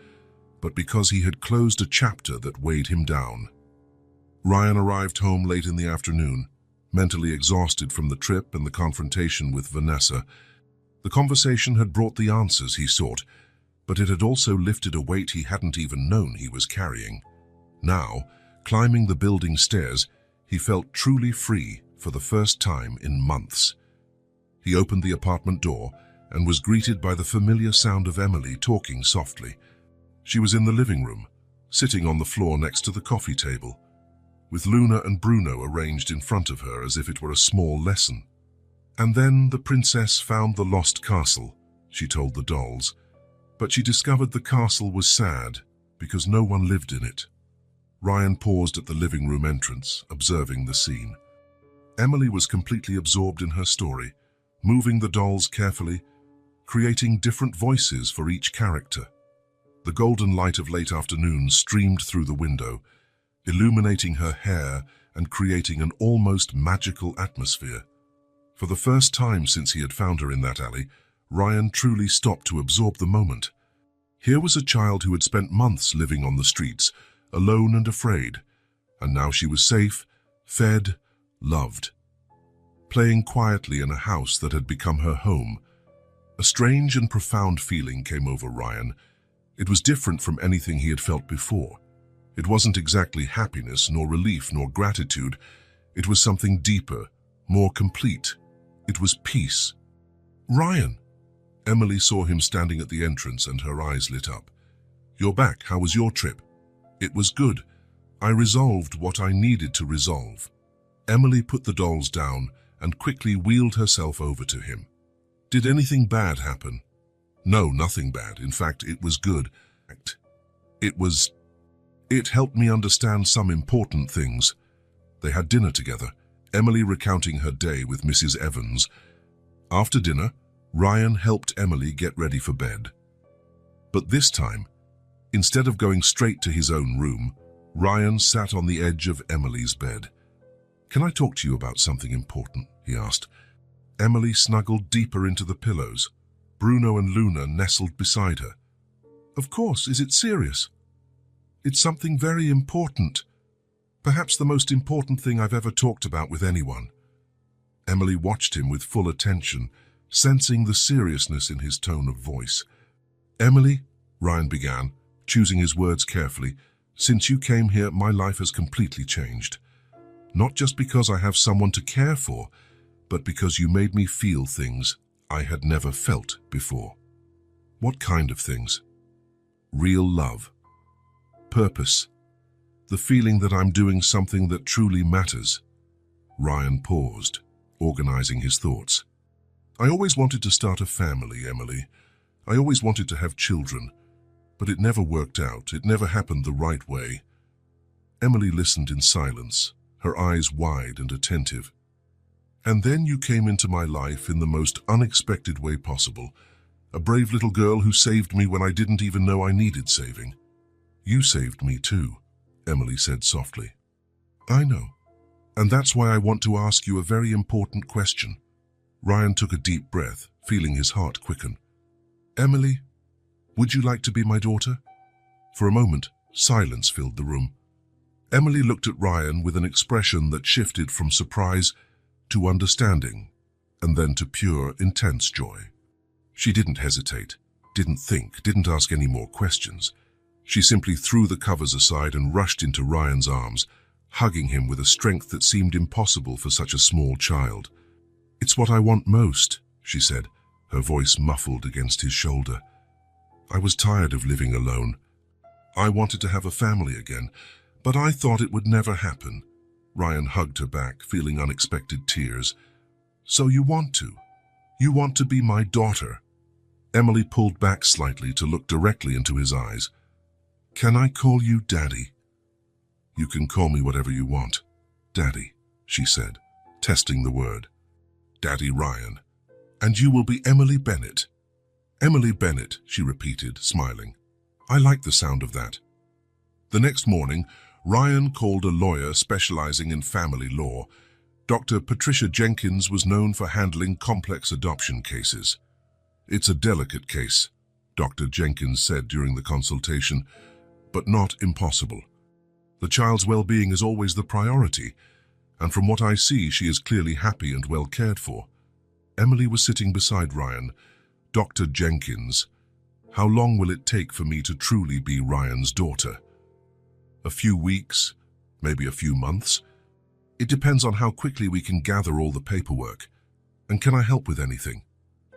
but because he had closed a chapter that weighed him down. Ryan arrived home late in the afternoon, mentally exhausted from the trip and the confrontation with Vanessa. The conversation had brought the answers he sought, but it had also lifted a weight he hadn't even known he was carrying. Now, climbing the building stairs, he felt truly free for the first time in months. He opened the apartment door and was greeted by the familiar sound of Emily talking softly. She was in the living room, sitting on the floor next to the coffee table, with Luna and Bruno arranged in front of her as if it were a small lesson. And then the princess found the lost castle, she told the dolls, but she discovered the castle was sad because no one lived in it. Ryan paused at the living room entrance, observing the scene. Emily was completely absorbed in her story, moving the dolls carefully, creating different voices for each character. The golden light of late afternoon streamed through the window, illuminating her hair and creating an almost magical atmosphere. For the first time since he had found her in that alley, Ryan truly stopped to absorb the moment. Here was a child who had spent months living on the streets, alone and afraid, and now she was safe, fed, loved. Playing quietly in a house that had become her home. A strange and profound feeling came over Ryan. It was different from anything he had felt before. It wasn't exactly happiness, nor relief, nor gratitude. It was something deeper, more complete. It was peace. "Ryan!" Emily saw him standing at the entrance and her eyes lit up. "You're back. How was your trip?" "It was good. I resolved what I needed to resolve." Emily put the dolls down and quickly wheeled herself over to him. "Did anything bad happen?" "No, nothing bad. In fact, it was good. It helped me understand some important things." They had dinner together, Emily recounting her day with Mrs. Evans. After dinner, Ryan helped Emily get ready for bed. But this time, instead of going straight to his own room, Ryan sat on the edge of Emily's bed. "Can I talk to you about something important?" he asked. Emily snuggled deeper into the pillows. Bruno and Luna nestled beside her. "Of course, is it serious?" "It's something very important. Perhaps the most important thing I've ever talked about with anyone." Emily watched him with full attention, sensing the seriousness in his tone of voice. "Emily," Ryan began, choosing his words carefully, "since you came here, my life has completely changed. Not just because I have someone to care for, but because you made me feel things I had never felt before." "What kind of things?" "Real love. Purpose. The feeling that I'm doing something that truly matters." Ryan paused, organizing his thoughts. "I always wanted to start a family, Emily. I always wanted to have children, but it never worked out. It never happened the right way." Emily listened in silence, her eyes wide and attentive. "And then you came into my life in the most unexpected way possible. A brave little girl who saved me when I didn't even know I needed saving." "You saved me too," Emily said softly. "I know. And that's why I want to ask you a very important question." Ryan took a deep breath, feeling his heart quicken. "Emily, would you like to be my daughter?" For a moment, silence filled the room. Emily looked at Ryan with an expression that shifted from surprise to understanding, and then to pure, intense joy. She didn't hesitate, didn't think, didn't ask any more questions. She simply threw the covers aside and rushed into Ryan's arms, hugging him with a strength that seemed impossible for such a small child. "It's what I want most," she said, her voice muffled against his shoulder. "I was tired of living alone. I wanted to have a family again, but I thought it would never happen." Ryan hugged her back, feeling unexpected tears. "So you want to? You want to be my daughter?" Emily pulled back slightly to look directly into his eyes. "Can I call you Daddy?" "You can call me whatever you want, Daddy," she said, testing the word. "Daddy Ryan. And you will be Emily Bennett." "Emily Bennett," she repeated, smiling. "I like the sound of that." The next morning, Ryan called a lawyer specializing in family law. Dr. Patricia Jenkins was known for handling complex adoption cases. "It's a delicate case," Dr. Jenkins said during the consultation, "but not impossible. The child's well-being is always the priority, and from what I see, she is clearly happy and well cared for." Emily was sitting beside Ryan. Dr. Jenkins, How long will it take for me to truly be Ryan's daughter? A few weeks, maybe a few months. It depends on how quickly we can gather all the paperwork. And can I help with anything?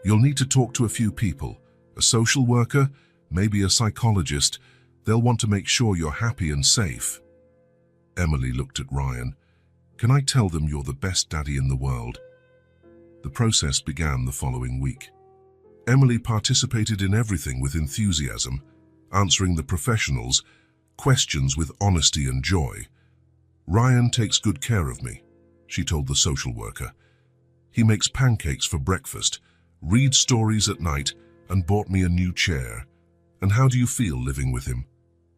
You'll need to talk to a few people, a social worker, maybe a psychologist. They'll want to make sure you're happy and safe. Emily looked at Ryan. Can I tell them you're the best daddy in the world? The process began the following week. Emily participated in everything with enthusiasm, answering the professionals' questions with honesty and joy. Ryan takes good care of me, she told the social worker. He makes pancakes for breakfast, reads stories at night, and bought me a new chair. And how do you feel living with him?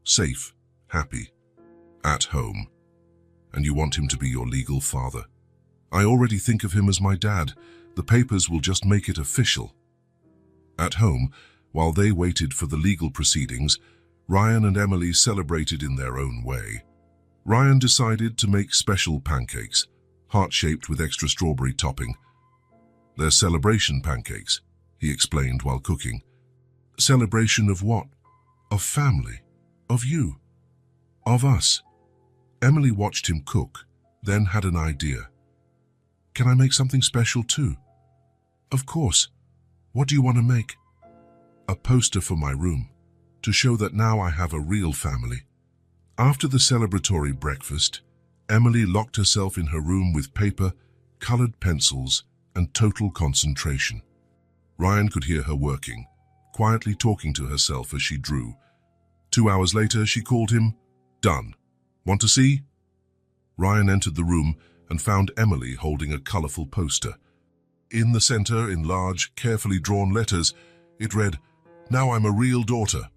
Safe, happy, at home. And you want him to be your legal father? I already think of him as my dad. The papers will just make it official. At home, while they waited for the legal proceedings, Ryan and Emily celebrated in their own way. Ryan decided to make special pancakes, heart-shaped with extra strawberry topping. They're celebration pancakes, he explained while cooking. Celebration of what? Of family. Of you. Of us. Emily watched him cook, then had an idea. Can I make something special too? Of course. What do you want to make? A poster for my room, to show that now I have a real family. After the celebratory breakfast, Emily locked herself in her room with paper, colored pencils, and total concentration. Ryan could hear her working, quietly talking to herself as she drew. 2 hours later, she called him. Done. Want to see? Ryan entered the room and found Emily holding a colorful poster. In the center, in large, carefully drawn letters, it read, "Now I'm a real daughter."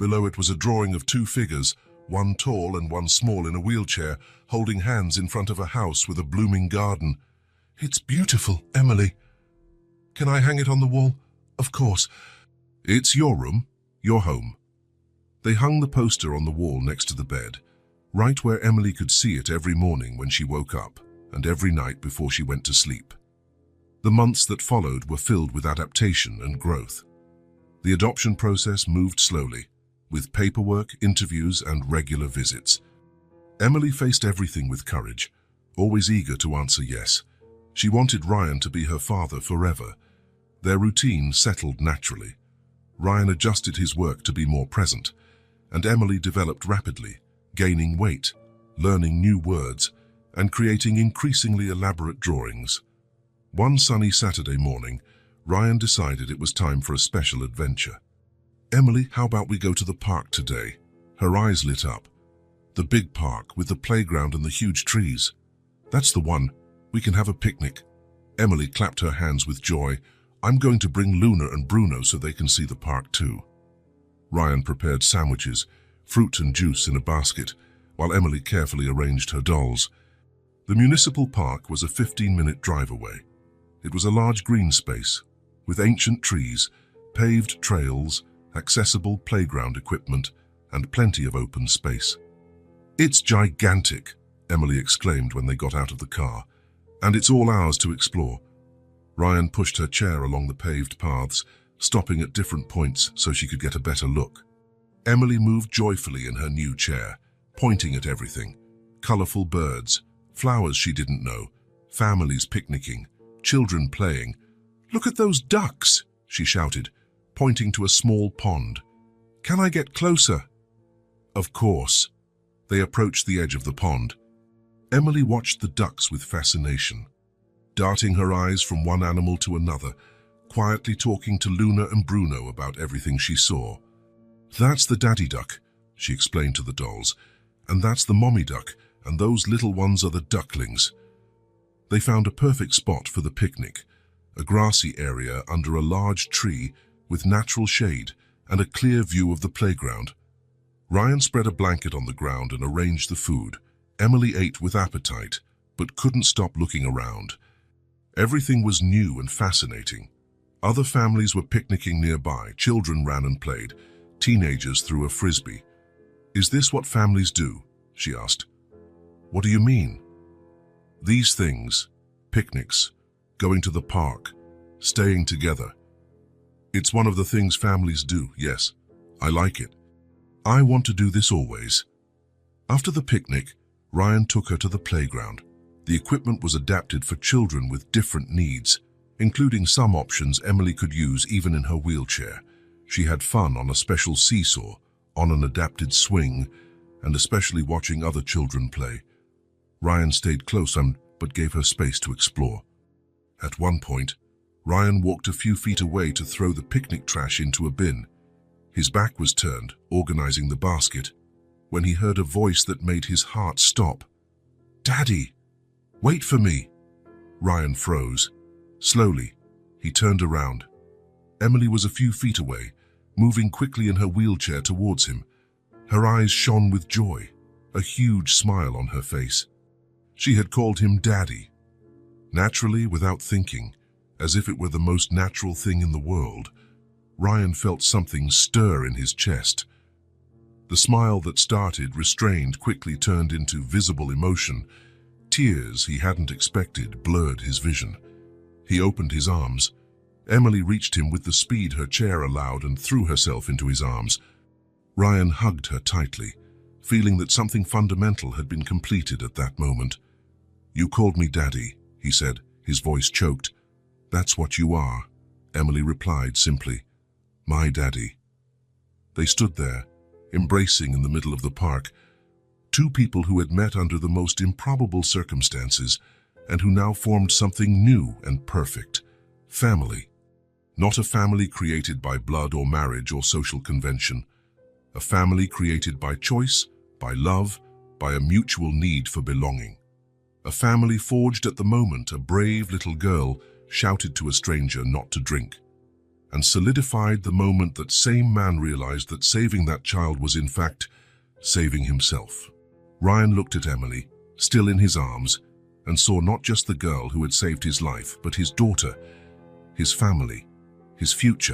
Below it was a drawing of 2 figures, one tall and one small in a wheelchair, holding hands in front of a house with a blooming garden. It's beautiful, Emily. Can I hang it on the wall? Of course. It's your room, your home. They hung the poster on the wall next to the bed, right where Emily could see it every morning when she woke up and every night before she went to sleep. The months that followed were filled with adaptation and growth. The adoption process moved slowly, with paperwork, interviews, and regular visits. Emily faced everything with courage, always eager to answer yes. She wanted Ryan to be her father forever. Their routine settled naturally. Ryan adjusted his work to be more present, and Emily developed rapidly, gaining weight, learning new words, and creating increasingly elaborate drawings. One sunny Saturday morning, Ryan decided it was time for a special adventure. Emily, how about we go to the park today? Her eyes lit up. The big park with the playground and the huge trees. That's the one. We can have a picnic. Emily clapped her hands with joy. I'm going to bring Luna and Bruno so they can see the park too. Ryan prepared sandwiches, fruit and juice in a basket, while Emily carefully arranged her dolls. The municipal park was a 15-minute drive away. It was a large green space, with ancient trees, paved trails, accessible playground equipment, and plenty of open space. It's gigantic, Emily exclaimed when they got out of the car, and it's all ours to explore. Ryan pushed her chair along the paved paths, stopping at different points so she could get a better look. Emily moved joyfully in her new chair, pointing at everything. Colorful birds, flowers she didn't know, families picnicking, children playing. Look at those ducks, she shouted, pointing to a small pond. Can I get closer? Of course. They approached the edge of the pond. Emily watched the ducks with fascination, darting her eyes from one animal to another, quietly talking to Luna and Bruno about everything she saw. That's the daddy duck, she explained to the dolls, and that's the mommy duck, and those little ones are the ducklings. They found a perfect spot for the picnic, a grassy area under a large tree with natural shade and a clear view of the playground. Ryan spread a blanket on the ground and arranged the food. Emily ate with appetite, but couldn't stop looking around. Everything was new and fascinating. Other families were picnicking nearby, children ran and played, teenagers threw a frisbee. Is this what families do? She asked. What do you mean? These things, picnics, going to the park, staying together. It's one of the things families do, yes. I like it. I want to do this always. After the picnic, Ryan took her to the playground. The equipment was adapted for children with different needs, including some options Emily could use even in her wheelchair. She had fun on a special seesaw, on an adapted swing, and especially watching other children play. Ryan stayed close but gave her space to explore. At one point, Ryan walked a few feet away to throw the picnic trash into a bin. His back was turned, organizing the basket, when he heard a voice that made his heart stop. "Daddy, wait for me." Ryan froze. Slowly, he turned around. Emily was a few feet away, moving quickly in her wheelchair towards him. Her eyes shone with joy, a huge smile on her face. She had called him Daddy. Naturally, without thinking, as if it were the most natural thing in the world, Ryan felt something stir in his chest. The smile that started restrained quickly turned into visible emotion. Tears he hadn't expected blurred his vision. He opened his arms. Emily reached him with the speed her chair allowed and threw herself into his arms. Ryan hugged her tightly, feeling that something fundamental had been completed at that moment. "You called me Daddy," he said, his voice choked. "That's what you are," Emily replied simply. "My daddy." They stood there, embracing in the middle of the park, two people who had met under the most improbable circumstances and who now formed something new and perfect. Family. Not a family created by blood or marriage or social convention. A family created by choice, by love, by a mutual need for belonging. A family forged at the moment a brave little girl shouted to a stranger not to drink, and solidified the moment that same man realized that saving that child was in fact saving himself. Ryan looked at Emily, still in his arms, and saw not just the girl who had saved his life, but his daughter, his family, his future.